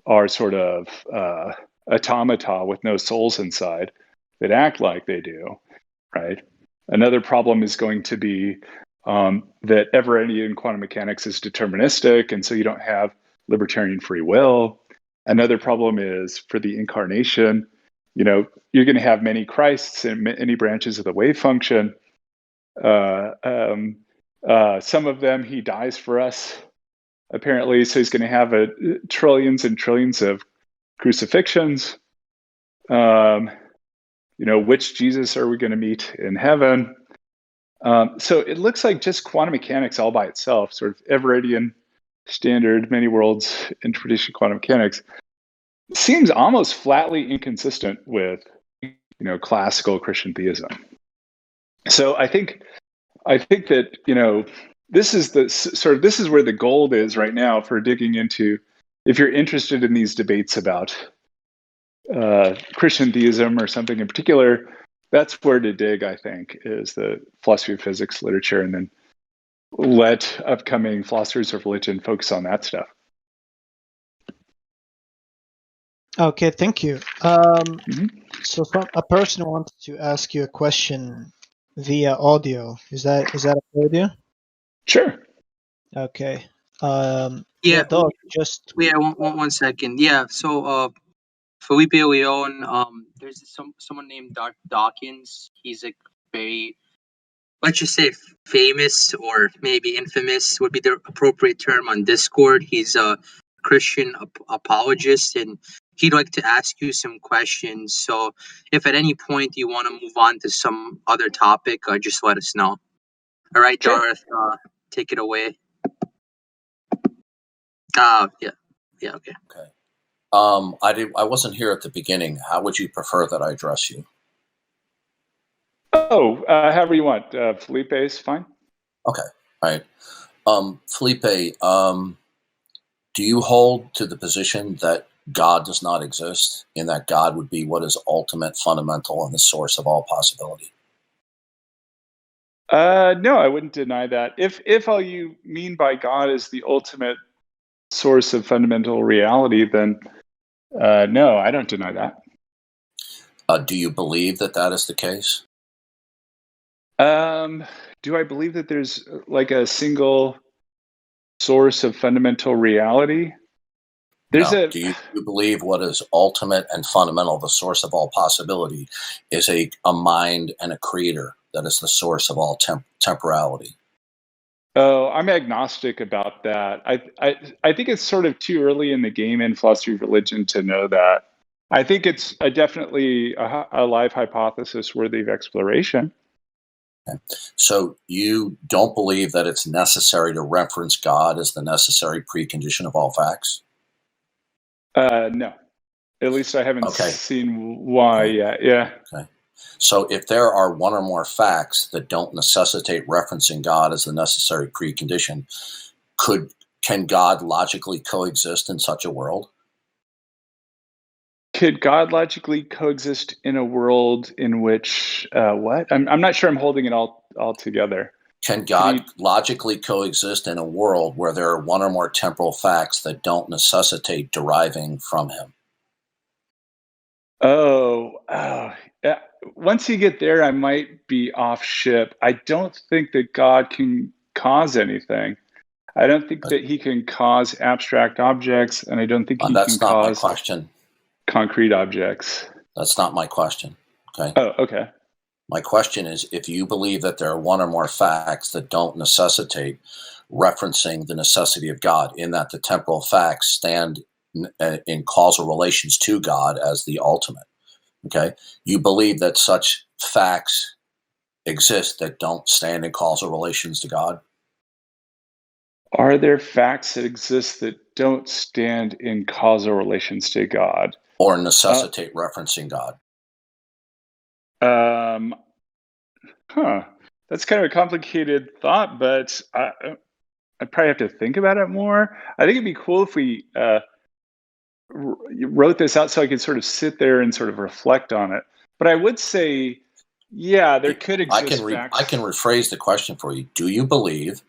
are sort of automata with no souls inside that act like they do, right? Another problem is going to be that Everettian quantum mechanics is deterministic, and so you don't have libertarian free will. Another problem is for the incarnation, you're going to have many Christs and many branches of the wave function. Some of them, he dies for us, apparently, so he's going to have trillions and trillions of crucifixions. Which Jesus are we going to meet in heaven? So it looks like just quantum mechanics all by itself, sort of Everettian standard many worlds interpretation quantum mechanics, seems almost flatly inconsistent with classical Christian theism. So I think that this is where the gold is right now for digging into, if you're interested in these debates about Christian theism or something in particular. That's where to dig, I think, is the philosophy of physics literature, and then let upcoming philosophers of religion focus on that stuff. Okay, thank you. So a person wanted to ask you a question via audio. Is that audio? Sure. Okay. Dog, just one second. Yeah. So Felipe Leon, there's someone named Darth Dawkins. He's a very, let's just say, famous or maybe infamous would be the appropriate term on Discord. He's a Christian apologist, and he'd like to ask you some questions. So if at any point you want to move on to some other topic, just let us know. All right, sure. Darth, take it away. Yeah, okay. Okay. I wasn't here at the beginning. How would you prefer that I address you? However you want. Felipe is fine. Okay. Right. Felipe, do you hold to the position that God does not exist, in that God would be what is ultimate, fundamental, and the source of all possibility? No, I wouldn't deny that. If all you mean by God is the ultimate source of fundamental reality, then no, I don't deny that. Do you believe that that is the case? Do I believe that there's like a single source of fundamental reality? There's No. a Do you believe what is ultimate and fundamental, the source of all possibility, is a mind and a creator that is the source of all temporality? Oh, I'm agnostic about that. I think it's sort of too early in the game in philosophy of religion to know that. I think it's definitely a live hypothesis worthy of exploration. Okay. So you don't believe that it's necessary to reference God as the necessary precondition of all facts? No, at least I haven't Okay. seen why Okay. yet. Yeah. Okay. So if there are one or more facts that don't necessitate referencing God as the necessary precondition, can God logically coexist in such a world? Could God logically coexist in a world in which what? I'm not sure I'm holding it all together. Can God logically coexist in a world where there are one or more temporal facts that don't necessitate deriving from him? Oh, yeah. Once you get there, I might be off ship. I don't think that God can cause anything. I don't think that he can cause abstract objects, and I don't think he can That's not my cause question. concrete objects. That's not my question. Okay. Oh, okay. My question is, if you believe that there are one or more facts that don't necessitate referencing the necessity of God, in that the temporal facts stand in causal relations to God as the ultimate, okay? You believe that such facts exist that don't stand in causal relations to God? Are there facts that exist that don't stand in causal relations to God? Or necessitate referencing God? Um, That's kind of a complicated thought, but I'd probably have to think about it more. I think it'd be cool if we wrote this out so I could sort of sit there and sort of reflect on it. But I would say, yeah, there could exist facts. I can rephrase the question for you. Do you believe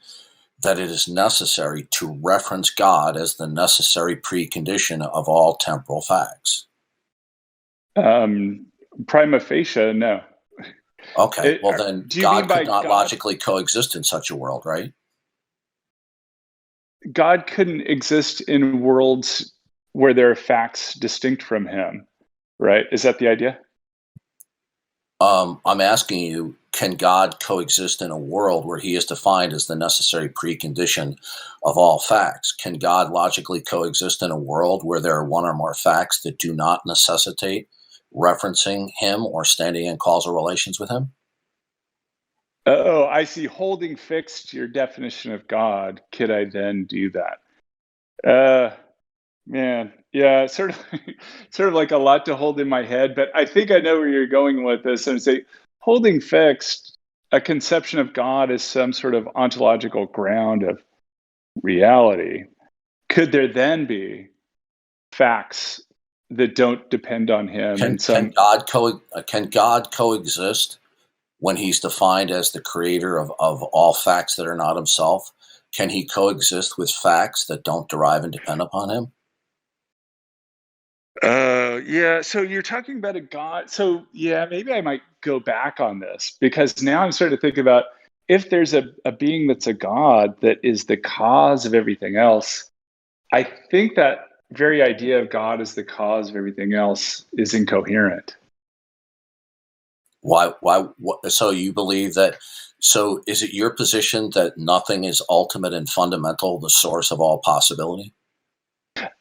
that it is necessary to reference God as the necessary precondition of all temporal facts? Prima facie, no. Okay, well then Do you mean God by could not God? logically coexist in such a world, right? God couldn't exist in worlds where there are facts distinct from him, right? Is that the idea? I'm asking you, can God coexist in a world where he is defined as the necessary precondition of all facts? Can God logically coexist in a world where there are one or more facts that do not necessitate referencing him or standing in causal relations with him? Oh, I see. Holding fixed your definition of God, could I then do that? Man, yeah, sort of, sort of like a lot to hold in my head. But I think I know where you're going with this. And say, holding fixed a conception of God as some sort of ontological ground of reality. Could there then be facts that don't depend on him? Can God coexist when he's defined as the creator of all facts that are not himself? Can he coexist with facts that don't derive and depend upon him? Yeah. So you're talking about a God. So yeah, maybe I might go back on this because now I'm starting to think about if there's a being that's a God that is the cause of everything else. I think that very idea of God as the cause of everything else is incoherent. Why? So you believe that? So is it your position that nothing is ultimate and fundamental, the source of all possibility?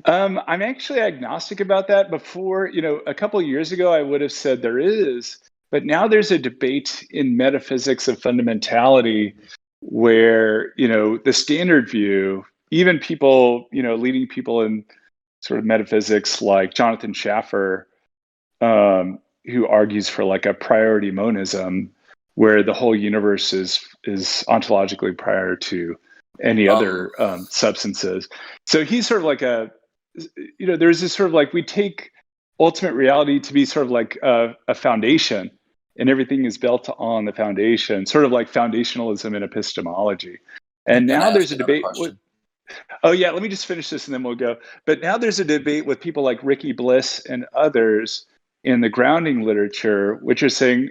I'm actually agnostic about that. Before, a couple of years ago, I would have said there is, but now there's a debate in metaphysics of fundamentality where, the standard view, even people, leading people in sort of metaphysics like Jonathan Schaffer, who argues for like a priority monism, where the whole universe is ontologically prior to any other substances. So he's sort of like there's this sort of like, we take ultimate reality to be sort of like a foundation, and everything is built on the foundation, sort of like foundationalism in epistemology. And now there's a debate. Oh yeah, let me just finish this and then we'll go. But now there's a debate with people like Ricky Bliss and others in the grounding literature, which are saying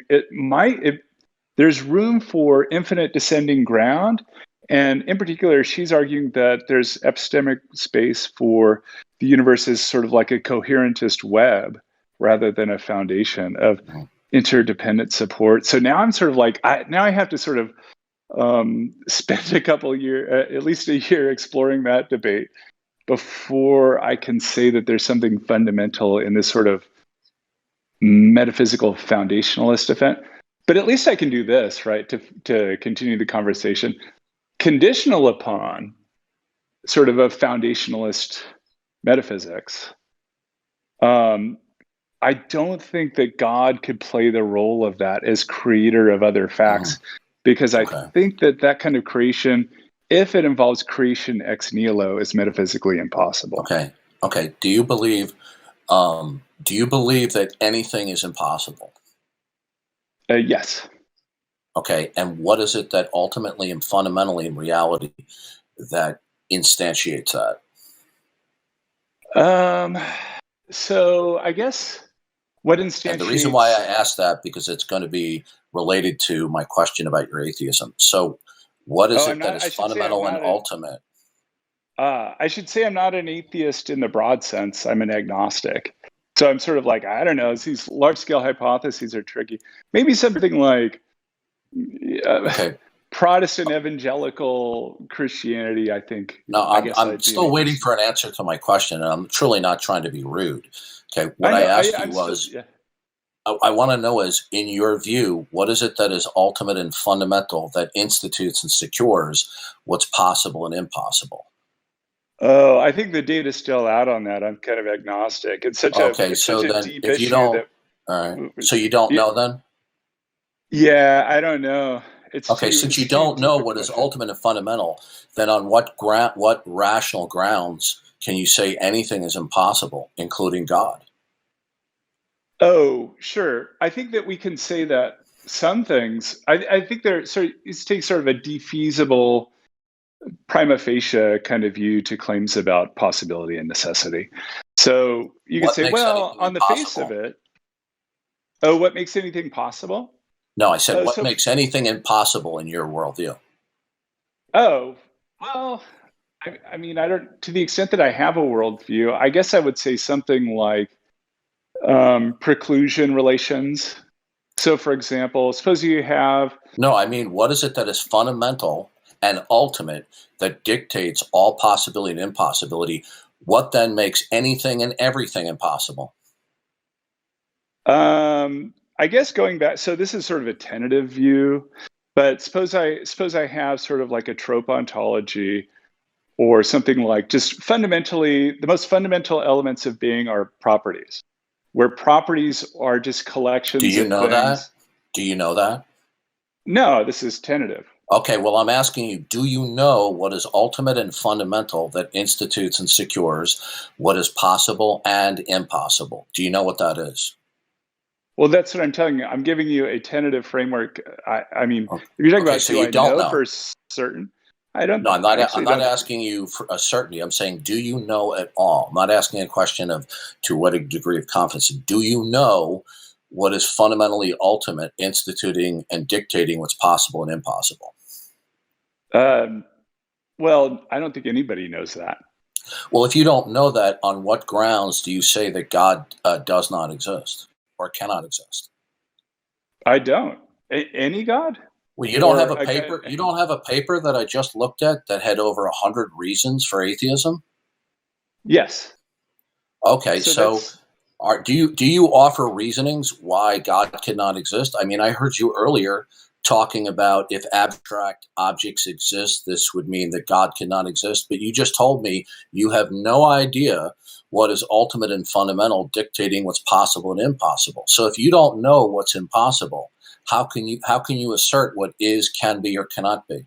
there's room for infinite descending ground. And in particular, she's arguing that there's epistemic space for the universe as sort of like a coherentist web rather than a foundation of interdependent support. So now I'm sort of like, I have to sort of spend a couple of years, at least a year, exploring that debate before I can say that there's something fundamental in this sort of metaphysical foundationalist event. But at least I can do this, right, to continue the conversation, conditional upon sort of a foundationalist metaphysics. I don't think that God could play the role of that as creator of other facts, because I think that kind of creation, if it involves creation ex nihilo, is metaphysically impossible. Okay. Do you believe that anything is impossible? Yes. Okay. And what is it that ultimately and fundamentally in reality that instantiates that? So I guess what instantiates... And the reason why I asked that, because it's going to be related to my question about your atheism. So what is it that is fundamental and ultimate? I should say I'm not an atheist in the broad sense. I'm an agnostic. So I'm sort of like, I don't know, these large-scale hypotheses are tricky. Maybe something like Protestant evangelical Christianity, I think. No, I'm still waiting for an answer to my question, and I'm truly not trying to be rude. Okay, what I asked you was, I want to know is, in your view, what is it that is ultimate and fundamental that institutes and secures what's possible and impossible? Oh, I think the data's still out on that. I'm kind of agnostic. It's such a deep if you issue don't, that, all right. So you don't know then? Yeah, I don't know. Since you don't know what is ultimate and fundamental, then on what rational grounds can you say anything is impossible, including God? Oh, sure. I think that we can say that some things. I think it takes sort of a defeasible prima facie kind of view to claims about possibility and necessity. So you could say, well, on the face of it, what makes anything possible? No, I said, what makes anything impossible in your worldview? Oh, well, I mean, to the extent that I have a worldview, I guess I would say something like preclusion relations. So, for example, suppose you have... No, I mean, what is it that is fundamental and ultimate that dictates all possibility and impossibility? What then makes anything and everything impossible? I guess going back, so this is sort of a tentative view, but suppose I have sort of like a trope ontology, or something like, just fundamentally, the most fundamental elements of being are properties, where properties are just collections of things. Do you know that? Do you know that? No, this is tentative. Okay, well, I'm asking you, do you know what is ultimate and fundamental that institutes and secures what is possible and impossible? Do you know what that is? Well, that's what I'm telling you. I'm giving you a tentative framework. I mean, if you're talking about, do I know for certain? I don't. No, I'm not asking you for a certainty. I'm saying, do you know at all? I'm not asking a question of to what a degree of confidence. Do you know what is fundamentally ultimate, instituting and dictating what's possible and impossible? Well, I don't think anybody knows that. Well, if you don't know that, on what grounds do you say that God does not exist or cannot exist? I don't. Any God? Well, you don't have a paper. You don't have a paper that I just looked at that had over 100 reasons for atheism. Yes. Okay, so do you offer reasonings why God cannot exist? I mean, I heard you earlier talking about if abstract objects exist, this would mean that God cannot exist. But you just told me you have no idea what is ultimate and fundamental dictating what's possible and impossible. So if you don't know what's impossible, how can you assert what is, can be, or cannot be?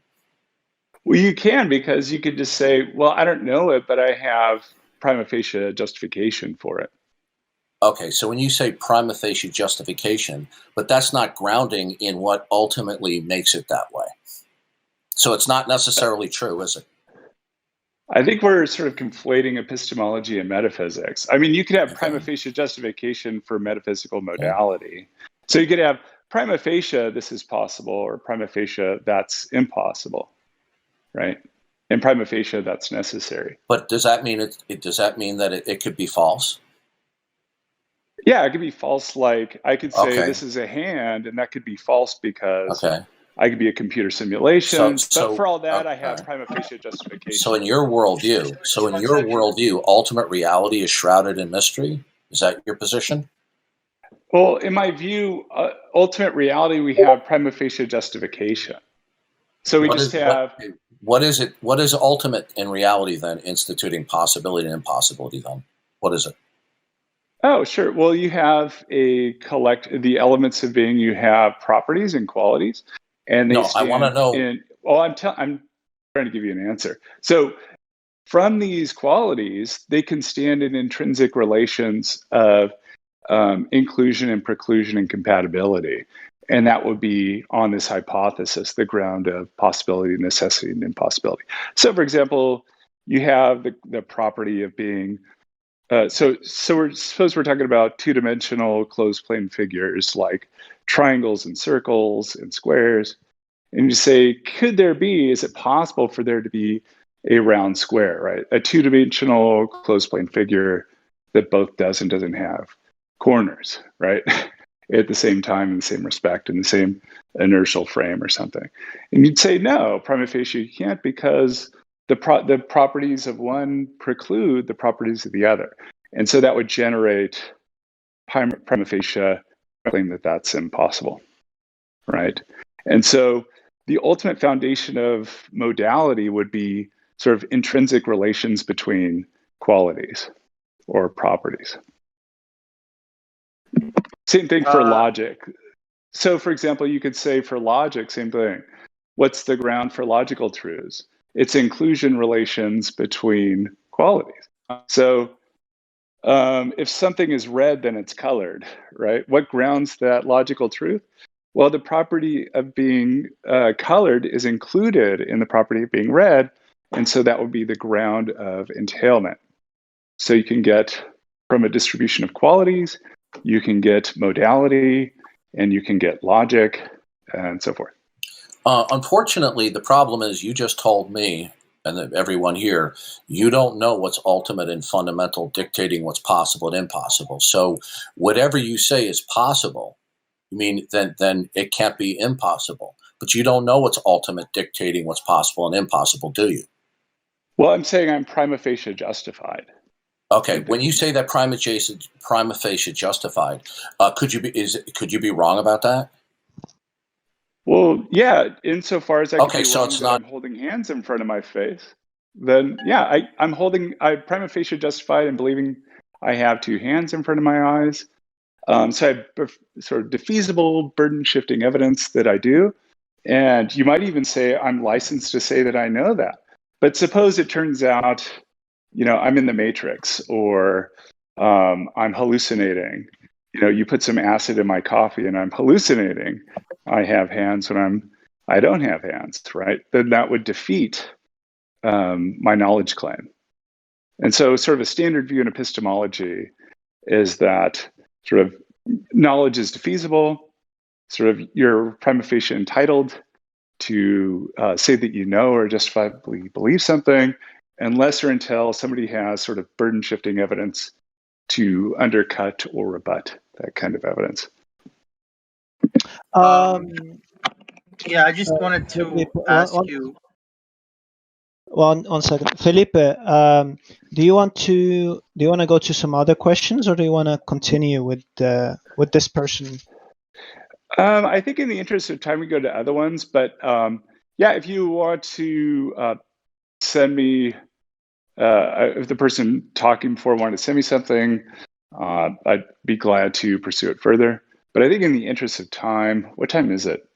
Well, you can, because you could just say, well, I don't know it, but I have prima facie justification for it. Okay, so when you say prima facie justification, but that's not grounding in what ultimately makes it that way. So it's not necessarily true, is it? I think we're sort of conflating epistemology and metaphysics. I mean, you could have Okay. prima facie justification for metaphysical modality. So you could have prima facie, this is possible, or prima facie, that's impossible, right? And prima facie, that's necessary. But does that mean does that mean that it could be false? Yeah, it could be false. Like I could say Okay. this is a hand, and that could be false because Okay. I could be a computer simulation. So but for all that, I okay. have prima facie justification. So in your worldview, ultimate reality is shrouded in mystery. Is that your position? Well, in my view, ultimate reality, we have prima facie justification. So we What just is- have. What is it? What is ultimate in reality then, instituting possibility and impossibility then? What is it? Oh, sure. Well, you have the elements of being. You have properties and qualities, and they No, I stand wanna know- in. Well, I'm trying to give you an answer. So, from these qualities, they can stand in intrinsic relations of inclusion and preclusion and compatibility, and that would be on this hypothesis, the ground of possibility, necessity, and impossibility. So, for example, you have the property of being. Suppose we're talking about two-dimensional closed plane figures like triangles and circles and squares, and you say, is it possible for there to be a round square, right? A two-dimensional closed plane figure that both does and doesn't have corners, right? At the same time, in the same respect, in the same inertial frame or something. And you'd say, no, prima facie you can't, because the properties of one preclude the properties of the other. And so that would generate prima facie claim that that's impossible, right? And so the ultimate foundation of modality would be sort of intrinsic relations between qualities or properties. Same thing for logic. So, for example, you could say for logic, same thing. What's the ground for logical truths? It's inclusion relations between qualities. So, if something is red, then it's colored, right? What grounds that logical truth? Well, the property of being colored is included in the property of being red, and so that would be the ground of entailment. So you can get, from a distribution of qualities, you can get modality, and you can get logic, and so forth. Unfortunately, the problem is you just told me, and everyone here, you don't know what's ultimate and fundamental, dictating what's possible and impossible. So whatever you say is possible, I mean, then it can't be impossible. But you don't know what's ultimate, dictating what's possible and impossible, do you? Well, I'm saying I'm prima facie justified. Okay, when you say that prima facie justified, could you be wrong about that? Well, yeah, insofar as I Okay, can be so wrong it's that not- I'm holding hands in front of my face, then yeah, I'm prima facie justified in believing I have two hands in front of my eyes. So I have sort of defeasible, burden-shifting evidence that I do. And you might even say I'm licensed to say that I know that. But suppose it turns out, I'm in the Matrix, or I'm hallucinating. You put some acid in my coffee and I'm hallucinating. I have hands when I don't have hands, right? Then that would defeat my knowledge claim. And so sort of a standard view in epistemology is that sort of knowledge is defeasible, sort of you're prima facie entitled to say that you know or justifiably believe something, unless or until somebody has sort of burden-shifting evidence to undercut or rebut that kind of evidence. Yeah, I just wanted to ask you. One second, Felipe. Do you want to go to some other questions, or do you want to continue with this person? I think in the interest of time, we go to other ones. But yeah, if you want to send me, if the person talking before wanted to send me something, I'd be glad to pursue it further. But I think in the interest of time, what time is it?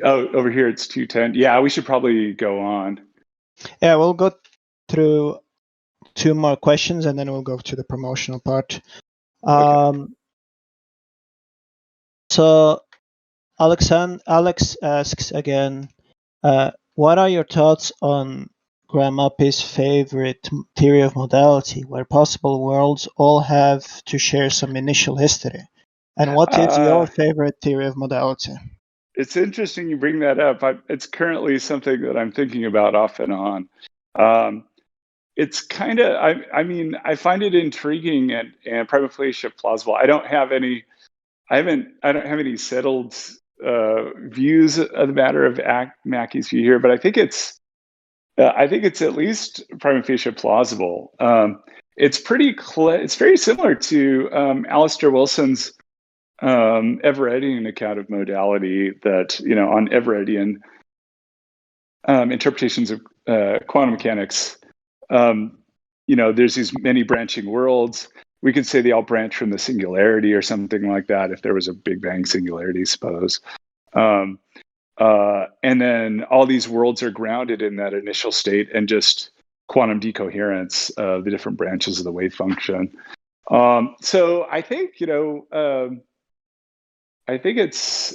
Over here it's 2:10. Yeah, we should probably go on. Yeah, we'll go through 2 more questions and then we'll go to the promotional part. Okay. So Alex asks again, what are your thoughts on Graham Oppy's favorite theory of modality, where possible worlds all have to share some initial history? And what is your favorite theory of modality? It's interesting you bring that up. It's currently something that I'm thinking about off and on. It's kind of, I find it intriguing and prima facie plausible. I don't have any settled views of the matter of Mackey's view here, but I think it's at least prima facie plausible. It's it's very similar to Alistair Wilson's Everettian account of modality, that on Everettian interpretations of quantum mechanics, there's these many branching worlds. We could say they all branch from the singularity or something like that, if there was a Big Bang singularity, suppose. And then all these worlds are grounded in that initial state and just quantum decoherence of the different branches of the wave function. So I think, I think it's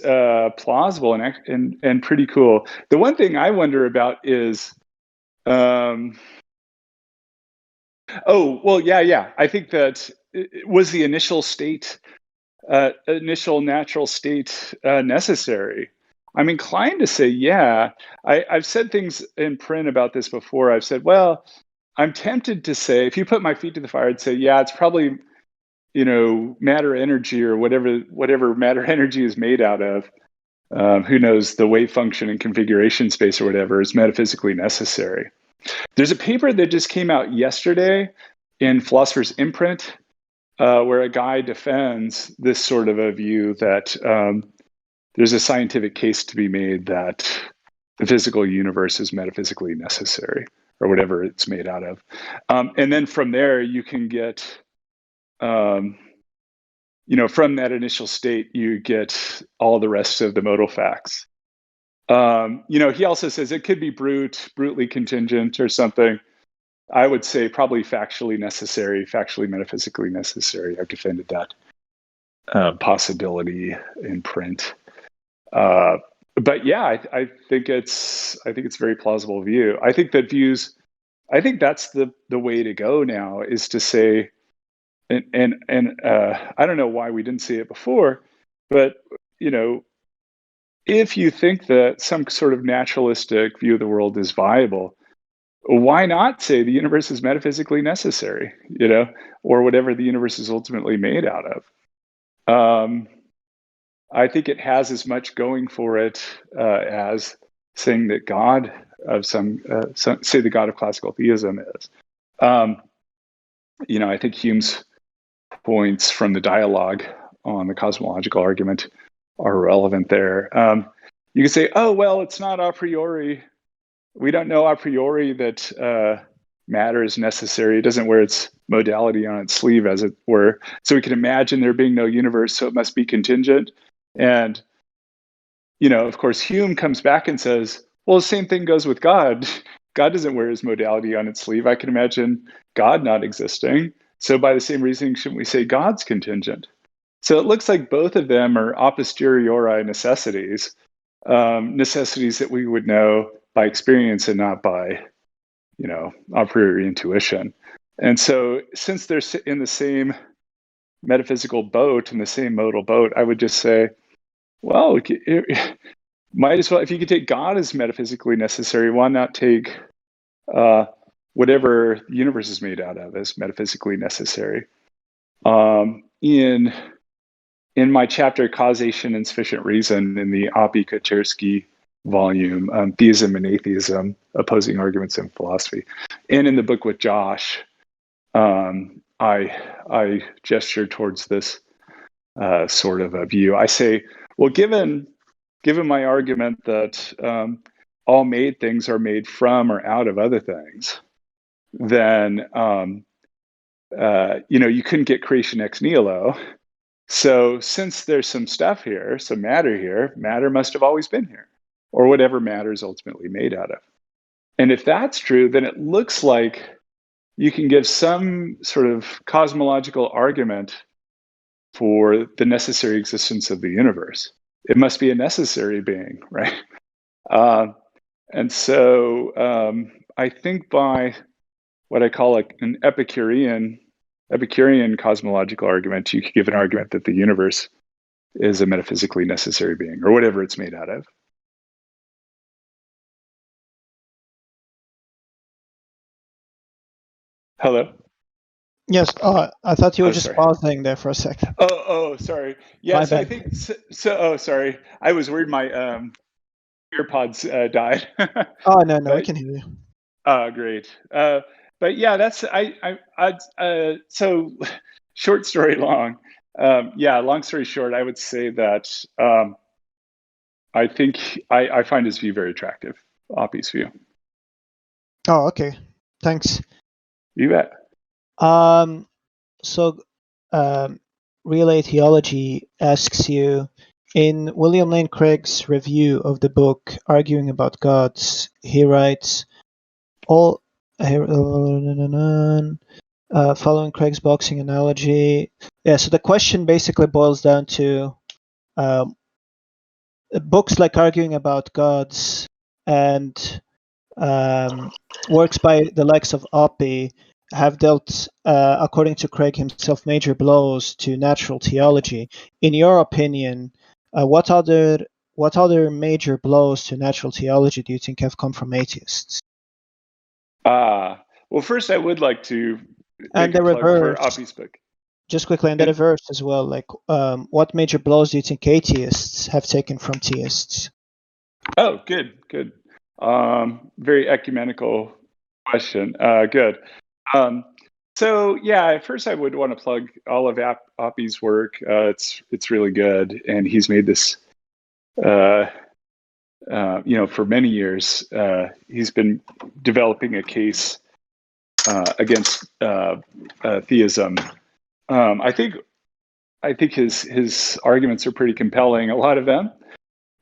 plausible and pretty cool. The one thing I wonder about is, I think that was the initial state, initial natural state necessary? I'm inclined to say, yeah. I've said things in print about this before. I've said, well, I'm tempted to say, if you put my feet to the fire, I'd say, yeah, it's probably, matter energy or whatever matter energy is made out of. Who knows, the wave function and configuration space or whatever is metaphysically necessary. There's a paper that just came out yesterday in Philosopher's Imprint, where a guy defends this sort of a view that there's a scientific case to be made that the physical universe is metaphysically necessary, or whatever it's made out of. And then from there, you can get, from that initial state, you get all the rest of the modal facts. He also says it could be brutally contingent or something. I would say probably factually necessary, factually metaphysically necessary. I've defended that possibility in print. But yeah, I think it's a very plausible view. I think that's the way to go now, is to say, and I don't know why we didn't see it before, but if you think that some sort of naturalistic view of the world is viable, why not say the universe is metaphysically necessary, or whatever the universe is ultimately made out of? I think it has as much going for it as saying that God of say the God of classical theism is. I think Hume's points from the dialogue on the cosmological argument are relevant there. You could say, oh, well, it's not a priori. We don't know a priori that matter is necessary. It doesn't wear its modality on its sleeve, as it were. So we can imagine there being no universe, so it must be contingent. And, of course, Hume comes back and says, well, the same thing goes with God. God doesn't wear his modality on its sleeve. I can imagine God not existing. So by the same reasoning, shouldn't we say God's contingent? So it looks like both of them are a posteriori necessities, necessities that we would know by experience and not by, a priori intuition. And so since they're in the same metaphysical boat, in the same modal boat, I would just say, well, might as well, if you could take God as metaphysically necessary, why not take whatever the universe is made out of as metaphysically necessary? In my chapter, Causation and Sufficient Reason, in the Oppy Kachersky volume, Theism and Atheism, Opposing Arguments in Philosophy, and in the book with Josh, I gesture towards this sort of a view. I say, well, given my argument that all made things are made from or out of other things, then you couldn't get creation ex nihilo. So since there's some stuff here, some matter here, matter must have always been here, or whatever matter is ultimately made out of. And if that's true, then it looks like you can give some sort of cosmological argument for the necessary existence of the universe. It must be a necessary being, right? And so I think by what I call an Epicurean cosmological argument, you could give an argument that the universe is a metaphysically necessary being, or whatever it's made out of. Hello? Yes. I thought you were just sorry. pausing there for a second. Oh, sorry. Yeah, My so I bad. think so. Oh, sorry. I was worried my AirPods died. Oh no, we But can hear you. great. But yeah, that's so short story long. Long story short, I would say that I think I find his view very attractive, Oppy's view. Oh, okay. Thanks. You bet. So, Relay Theology asks you, in William Lane Craig's review of the book Arguing About Gods, he writes, following Craig's boxing analogy. Yeah, so the question basically boils down to books like Arguing About Gods and works by the likes of Oppy have dealt, according to Craig himself, major blows to natural theology. In your opinion, what other major blows to natural theology do you think have come from atheists? Well, first I would like to And make the a plug for reverse, Oppy's book. just quickly, and the reverse as well. Like, what major blows do you think atheists have taken from theists? Oh, good. Very ecumenical question. Good. So yeah, first I would want to plug all of Oppy's work. It's really good, and he's made this. For many years, he's been developing a case against theism. I think his arguments are pretty compelling. A lot of them,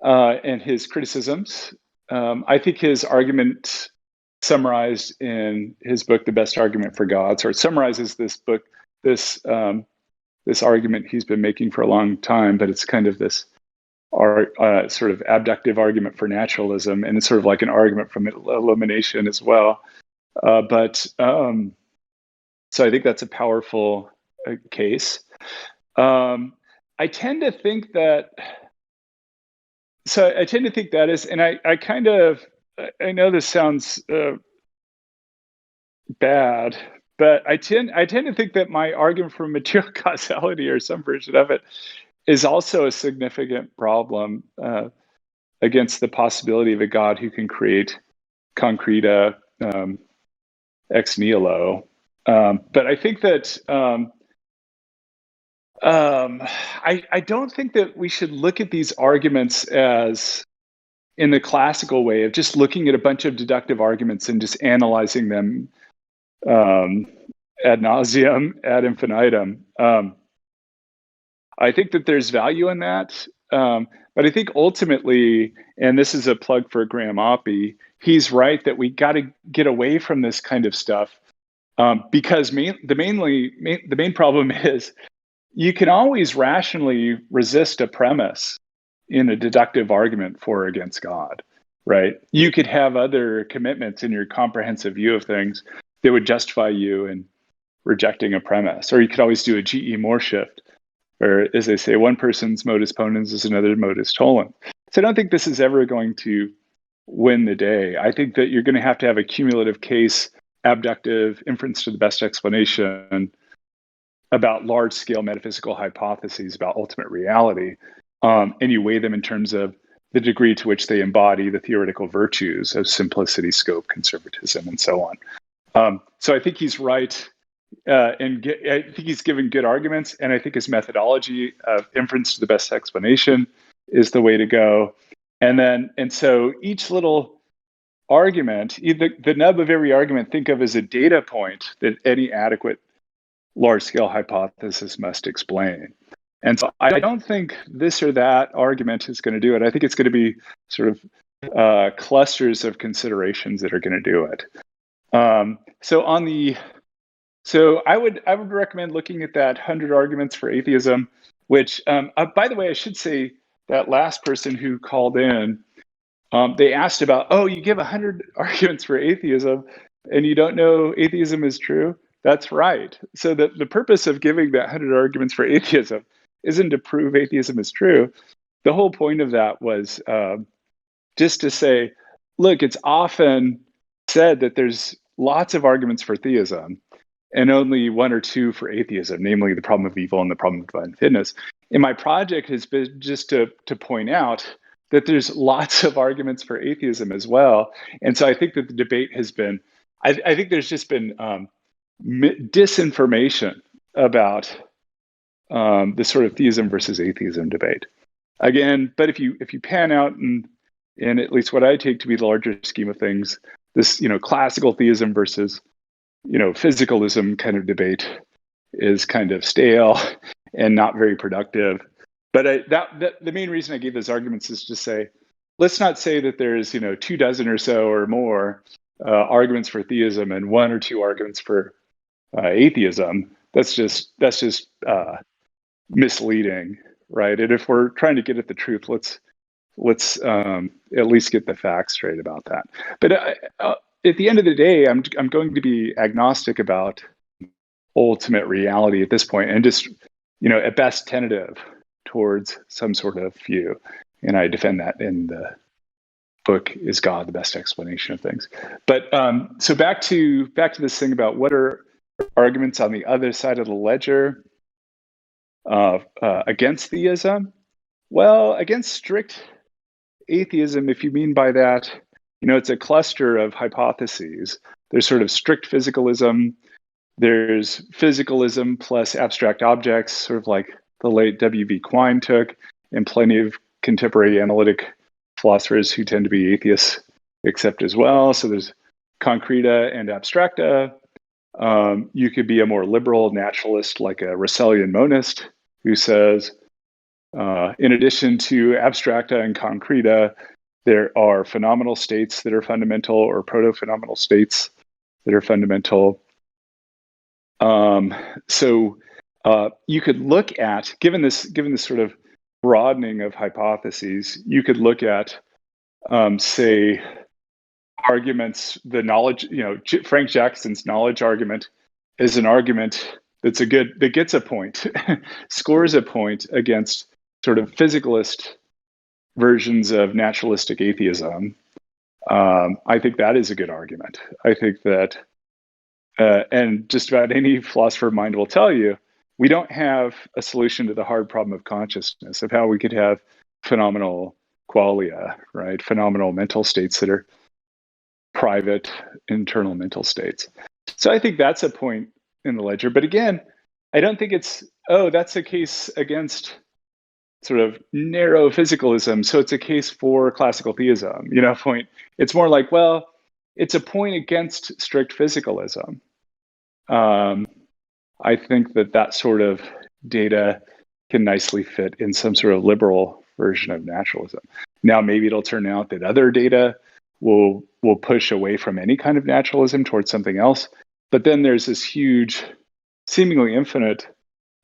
and his criticisms. I think his argument summarized in his book, The Best Argument for God, it summarizes this book, this argument he's been making for a long time, but it's kind of this sort of abductive argument for naturalism, and it's sort of like an argument from elimination as well. So I think that's a powerful case. I tend to think that is, and I know this sounds bad, but I tend to think that my argument for material causality, or some version of it, is also a significant problem against the possibility of a God who can create concreta ex nihilo. But I think that I don't think that we should look at these arguments as in the classical way of just looking at a bunch of deductive arguments and just analyzing them ad nauseum, ad infinitum. I think that there's value in that. But I think ultimately, and this is a plug for Graham Oppy, he's right that we got to get away from this kind of stuff because the main problem is you can always rationally resist a premise in a deductive argument for or against God, right? You could have other commitments in your comprehensive view of things that would justify you in rejecting a premise. Or you could always do a G.E. Moore shift, where, as they say, one person's modus ponens is another modus tollens. So I don't think this is ever going to win the day. I think that you're going to have a cumulative case, abductive inference to the best explanation about large-scale metaphysical hypotheses about ultimate reality, and you weigh them in terms of the degree to which they embody the theoretical virtues of simplicity, scope, conservatism, and so on. So I think he's right, and I think he's given good arguments, and I think his methodology of inference to the best explanation is the way to go. And so each little argument, the nub of every argument, think of as a data point that any adequate large-scale hypothesis must explain. And so I don't think this or that argument is going to do it. I think it's going to be sort of clusters of considerations that are going to do it. So I would recommend looking at that 100 arguments for atheism, which, by the way, I should say that last person who called in, they asked about, oh, you give 100 arguments for atheism and you don't know atheism is true? That's right. So the purpose of giving that 100 arguments for atheism isn't to prove atheism is true. The whole point of that was just to say, look, it's often said that there's lots of arguments for theism and only one or two for atheism, namely the problem of evil and the problem of divine fitness. And my project has been just to point out that there's lots of arguments for atheism as well. And so I think that the debate has been, I think there's just been disinformation about the sort of theism versus atheism debate. Again, but if you pan out and at least what I take to be the larger scheme of things, this classical theism versus physicalism kind of debate is kind of stale and not very productive. But the main reason I gave those arguments is to say, let's not say that there's 24 or so or more arguments for theism and one or two arguments for atheism. That's just misleading, right? And if we're trying to get at the truth, let's at least get the facts straight about that. But at the end of the day, I'm going to be agnostic about ultimate reality at this point, and just at best tentative towards some sort of view. And I defend that in the book, Is God the Best Explanation of Things? But so back to this thing about what are arguments on the other side of the ledger against theism. Well, against strict atheism, if you mean by that, it's a cluster of hypotheses. There's sort of strict physicalism. There's physicalism plus abstract objects, sort of like the late W.B. Quine took, and plenty of contemporary analytic philosophers who tend to be atheists accept as well. So there's concreta and abstracta. You could be a more liberal naturalist, like a Russellian monist, who says, in addition to abstracta and concreta, there are phenomenal states that are fundamental, or proto-phenomenal states that are fundamental. So you could look at, given this sort of broadening of hypotheses, you could look at, say, arguments. The knowledge, Frank Jackson's knowledge argument is an argument that gets a point, scores a point against sort of physicalist versions of naturalistic atheism. I think that is a good argument. I think that, and just about any philosopher of mind will tell you, we don't have a solution to the hard problem of consciousness, of how we could have phenomenal qualia, right? Phenomenal mental states that are private internal mental states. So I think that's a point in the ledger. But again, I don't think it's, that's a case against sort of narrow physicalism, so it's a case for classical theism, point. It's more like, well, it's a point against strict physicalism. I think that sort of data can nicely fit in some sort of liberal version of naturalism. Now, maybe it'll turn out that other data will push away from any kind of naturalism towards something else. But then there's this huge, seemingly infinite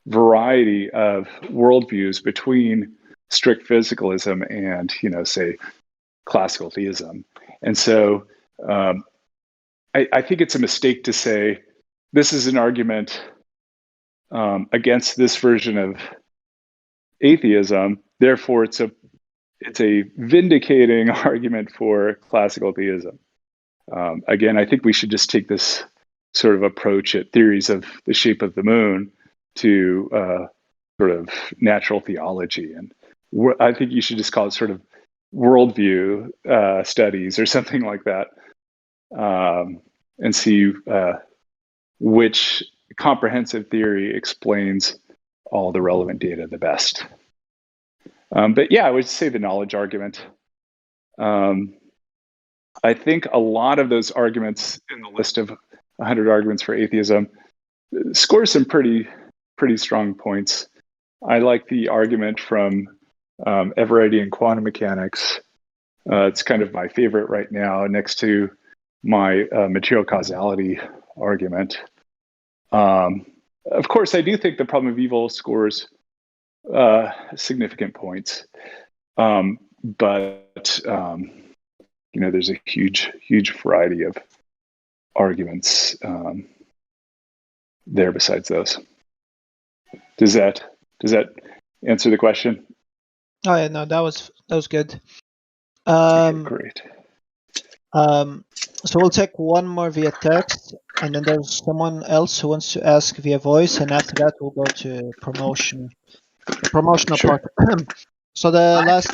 variety of worldviews between strict physicalism and, say, classical theism. And so I think it's a mistake to say this is an argument against this version of atheism, therefore it's a vindicating argument for classical theism. Again, I think we should just take this sort of approach at theories of the shape of the moon to sort of natural theology. And I think you should just call it sort of worldview studies or something like that, and see which comprehensive theory explains all the relevant data the best. But yeah, I would say the knowledge argument. I think a lot of those arguments in the list of 100 arguments for atheism score some pretty strong points I like the argument from Everettian quantum mechanics. It's kind of my favorite right now, next to my material causality argument. Of course, I do think the problem of evil scores significant points, but there's a huge variety of arguments there besides those. Does that answer the question? Oh yeah, no, that was good. Okay, great. So we'll take one more via text, and then there's someone else who wants to ask via voice, and after that we'll go to promotional Sure. part. So the last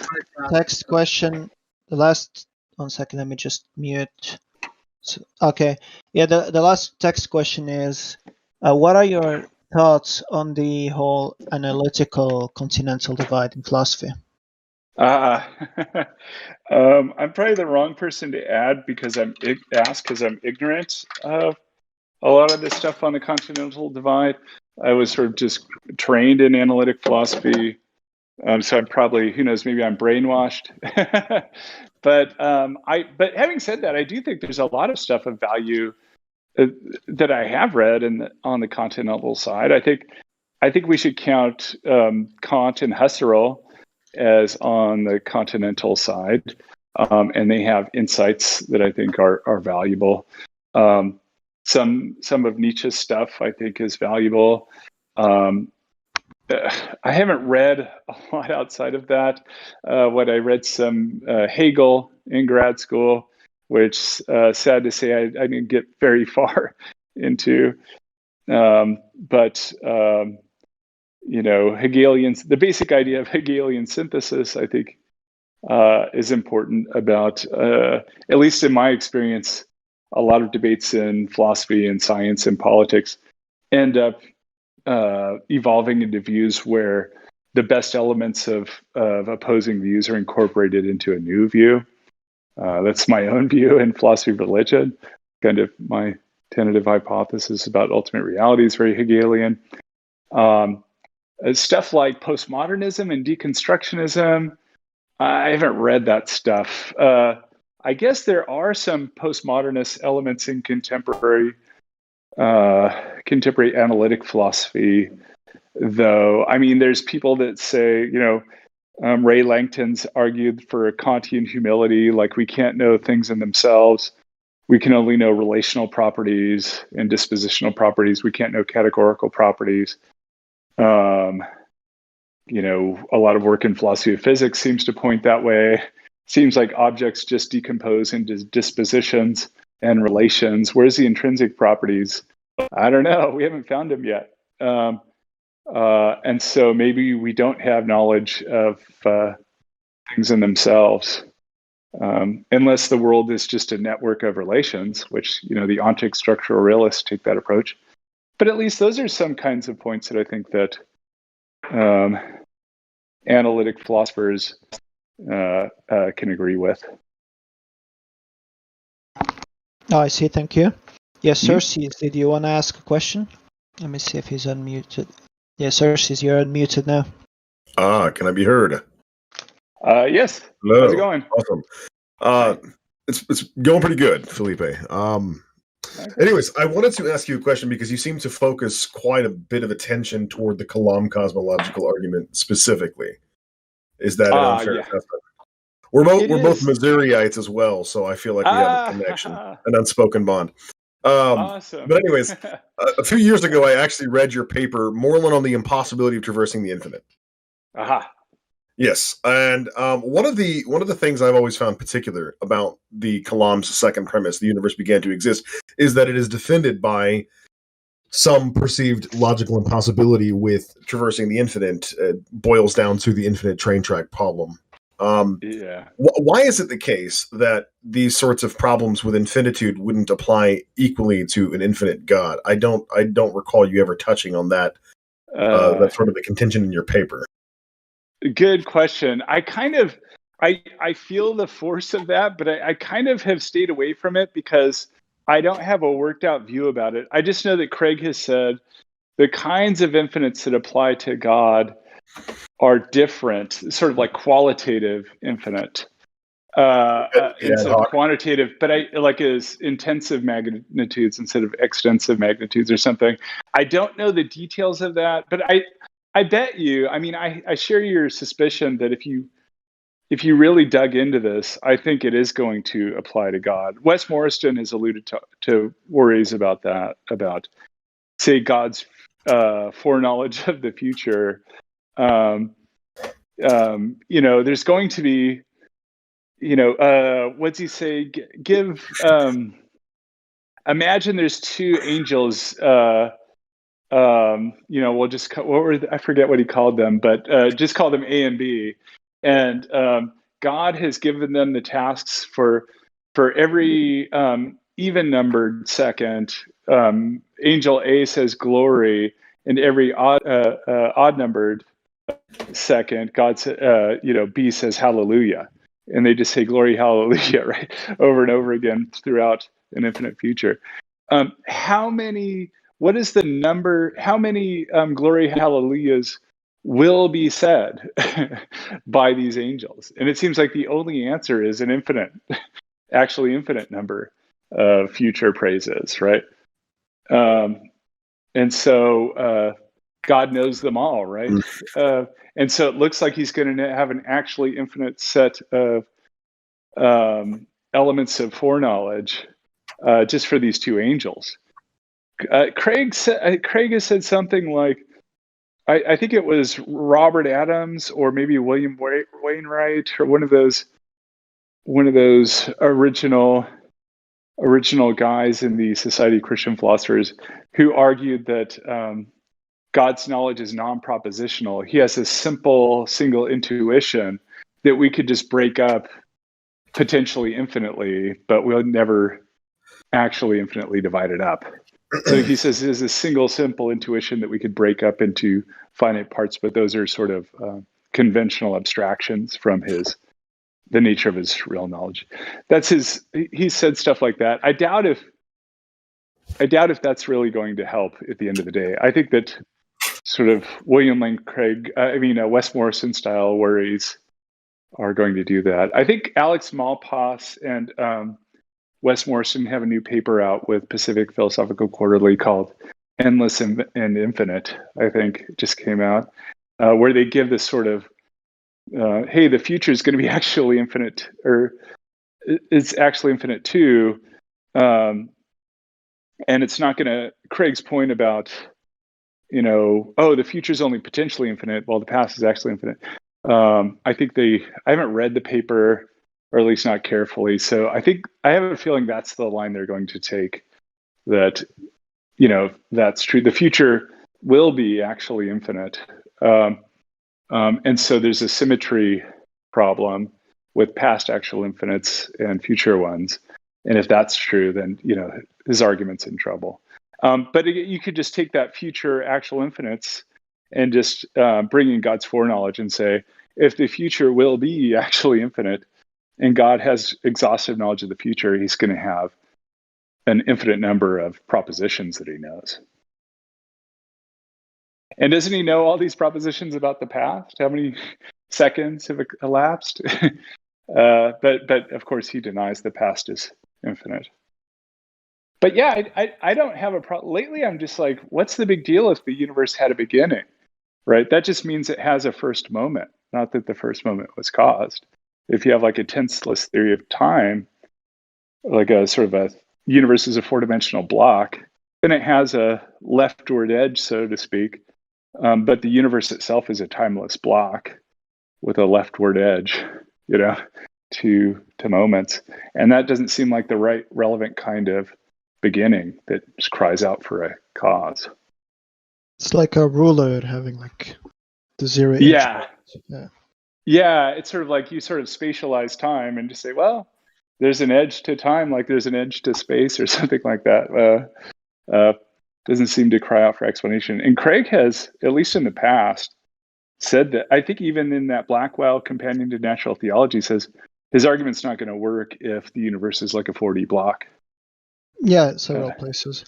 text question, one second, let me just mute. So, okay, yeah, the last text question is, what are your thoughts on the whole analytical continental divide in philosophy? I'm probably the wrong person to add because I'm ignorant of a lot of this stuff on the continental divide. I was sort of just trained in analytic philosophy, so I'm probably, who knows, maybe I'm brainwashed. But having said that, I do think there's a lot of stuff of value that I have read on the continental side. I think we should count Kant and Husserl as on the continental side, and they have insights that I think are valuable. Some of Nietzsche's stuff I think is valuable. I haven't read a lot outside of that. What I read some Hegel in grad school, which sad to say I didn't get very far into. But Hegelian, the basic idea of Hegelian synthesis, I think, is important about, at least in my experience, a lot of debates in philosophy and science and politics end up evolving into views where the best elements of opposing views are incorporated into a new view. That's my own view in philosophy of religion. Kind of my tentative hypothesis about ultimate reality is very Hegelian. Stuff like postmodernism and deconstructionism, I haven't read that stuff. I guess there are some postmodernist elements in contemporary analytic philosophy, though. I mean, there's people that say, Ray Langton's argued for a Kantian humility, like we can't know things in themselves. We can only know relational properties and dispositional properties. We can't know categorical properties. A lot of work in philosophy of physics seems to point that way. Seems like objects just decompose into dispositions and relations. Where's the intrinsic properties? I don't know. We haven't found them yet. And so maybe we don't have knowledge of things in themselves, unless the world is just a network of relations, which, the ontic structural realists take that approach. But at least those are some kinds of points that I think that analytic philosophers can agree with. Oh, I see. Thank you. Yes, Xerxes, did you want to ask a question? Let me see if he's unmuted. Yes, Xerxes, you're unmuted now. Can I be heard? Yes. Hello. How's it going? Awesome. It's going pretty good, Felipe. Anyways, I wanted to ask you a question because you seem to focus quite a bit of attention toward the Kalam cosmological argument specifically. Is that an unfair assessment? We're both Missouriites as well, so I feel like we have a connection, an unspoken bond. Awesome. But anyways, a few years ago, I actually read your paper, Moreland on the Impossibility of Traversing the Infinite. Aha. Yes, and one of the things I've always found particular about the Kalam's second premise, the universe began to exist, is that it is defended by some perceived logical impossibility with traversing the infinite. Boils down to the infinite train track problem. Why is it the case that these sorts of problems with infinitude wouldn't apply equally to an infinite God? I don't recall you ever touching on that. That's sort of the contention in your paper. Good question. I feel the force of that, but I kind of have stayed away from it because I don't have a worked out view about it. I just know that Craig has said the kinds of infinites that apply to God are different, sort of like qualitative infinite. Instead of quantitative, but I like as intensive magnitudes instead of extensive magnitudes or something. I don't know the details of that, but I bet you. I mean, I share your suspicion that if you really dug into this, I think it is going to apply to God. Wes Morriston has alluded to worries about that, about say God's foreknowledge of the future. There's going to be. What's he say? Imagine there's two angels. We'll just I forget what he called them, but just call them A and B. And God has given them the tasks for every even numbered second. Angel A says glory, and every odd numbered second, B says hallelujah. And they just say glory, hallelujah, right, over and over again throughout an infinite future. What is the number? How many glory, hallelujahs will be said by these angels? And it seems like the only answer is an infinite number of future praises, right? And so God knows them all, right? And so it looks like he's going to have an actually infinite set of elements of foreknowledge just for these two angels. Craig has said something like, I think it was Robert Adams or maybe William Wainwright or one of those original guys in the Society of Christian Philosophers who argued that God's knowledge is non-propositional. He has a simple single intuition that we could just break up potentially infinitely, but we'll never actually infinitely divide it up. So he says there's a single simple intuition that we could break up into finite parts, but those are sort of conventional abstractions from the nature of his real knowledge. He said stuff like that. I doubt if that's really going to help at the end of the day. I think that sort of William Lane Craig, Wes Morrison style worries are going to do that. I think Alex Malpass and Wes Morrison have a new paper out with Pacific Philosophical Quarterly called Endless and Infinite, I think just came out, where they give this sort of, hey, the future is going to be actually infinite, or it's actually infinite too. And it's not going to, Craig's point about, the future is only potentially infinite, while the past is actually infinite. I think I haven't read the paper, or at least not carefully. So I have a feeling that's the line they're going to take, that, that's true. The future will be actually infinite. And so there's a symmetry problem with past actual infinites and future ones. And if that's true, then, his argument's in trouble. But you could just take that future actual infinites and just bring in God's foreknowledge and say, if the future will be actually infinite and God has exhaustive knowledge of the future, he's going to have an infinite number of propositions that he knows. And doesn't he know all these propositions about the past? How many seconds have elapsed? But of course, he denies the past is infinite. But yeah, I don't have a problem. Lately, I'm just like, what's the big deal if the universe had a beginning, right? That just means it has a first moment, not that the first moment was caused. If you have like a tenseless theory of time, like a sort of a universe is a four-dimensional block, then it has a leftward edge, so to speak. But the universe itself is a timeless block with a leftward edge, to moments. And that doesn't seem like the right relevant kind of beginning that just cries out for a cause. It's like a ruler having like the 0 inch. Yeah, it's sort of like you sort of spatialize time and just say, well, there's an edge to time, like there's an edge to space or something like that. Doesn't seem to cry out for explanation. And Craig has, at least in the past, said that, I think even in that Blackwell Companion to Natural Theology, says his argument's not going to work if the universe is like a 4D block. Yeah, several places.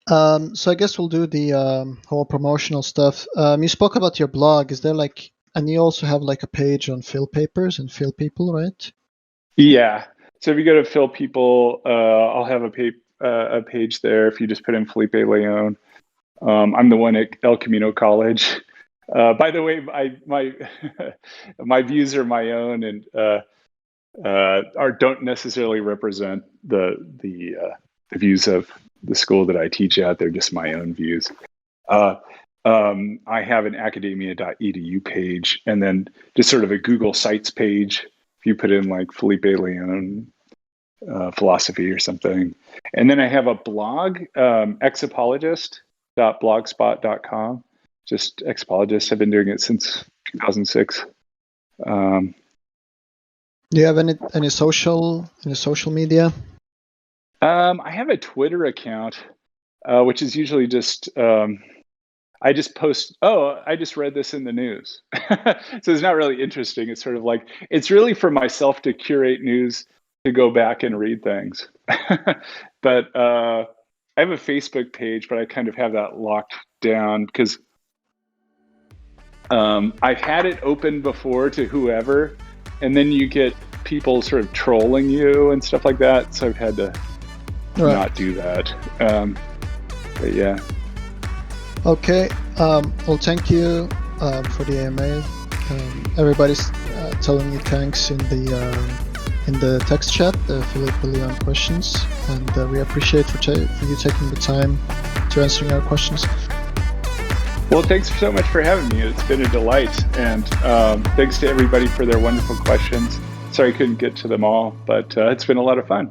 So I guess we'll do the whole promotional stuff. You spoke about your blog. Is there like, and you also have like a page on Phil Papers and Phil People, right? Yeah. So if you go to Phil People, I'll have a page there. If you just put in Felipe Leon, I'm the one at El Camino College. By the way, my my views are my own and don't necessarily represent the views of the school that I teach at. They're just my own views. I have an academia.edu page, and then just sort of a Google Sites page. If you put in like Felipe Leon philosophy or something, and then I have a blog, exapologist.blogspot.com. Just exapologist. I've been doing it since 2006. Do you have any social media? I have a Twitter account, which is usually just I just post. Oh, I just read this in the news. So it's not really interesting. It's sort of like it's really for myself to curate news, to go back and read things. But I have a Facebook page, but I kind of have that locked down because I've had it open before to whoever, and then you get people sort of trolling you and stuff like that. So I've had to not do that. But yeah. Okay. Well, thank you for the AMA. Everybody's telling you thanks in the text chat, the Felipe Leon questions, and we appreciate for you taking the time to answering our questions. Well, thanks so much for having me. It's been a delight, and thanks to everybody for their wonderful questions. Sorry I couldn't get to them all, but it's been a lot of fun.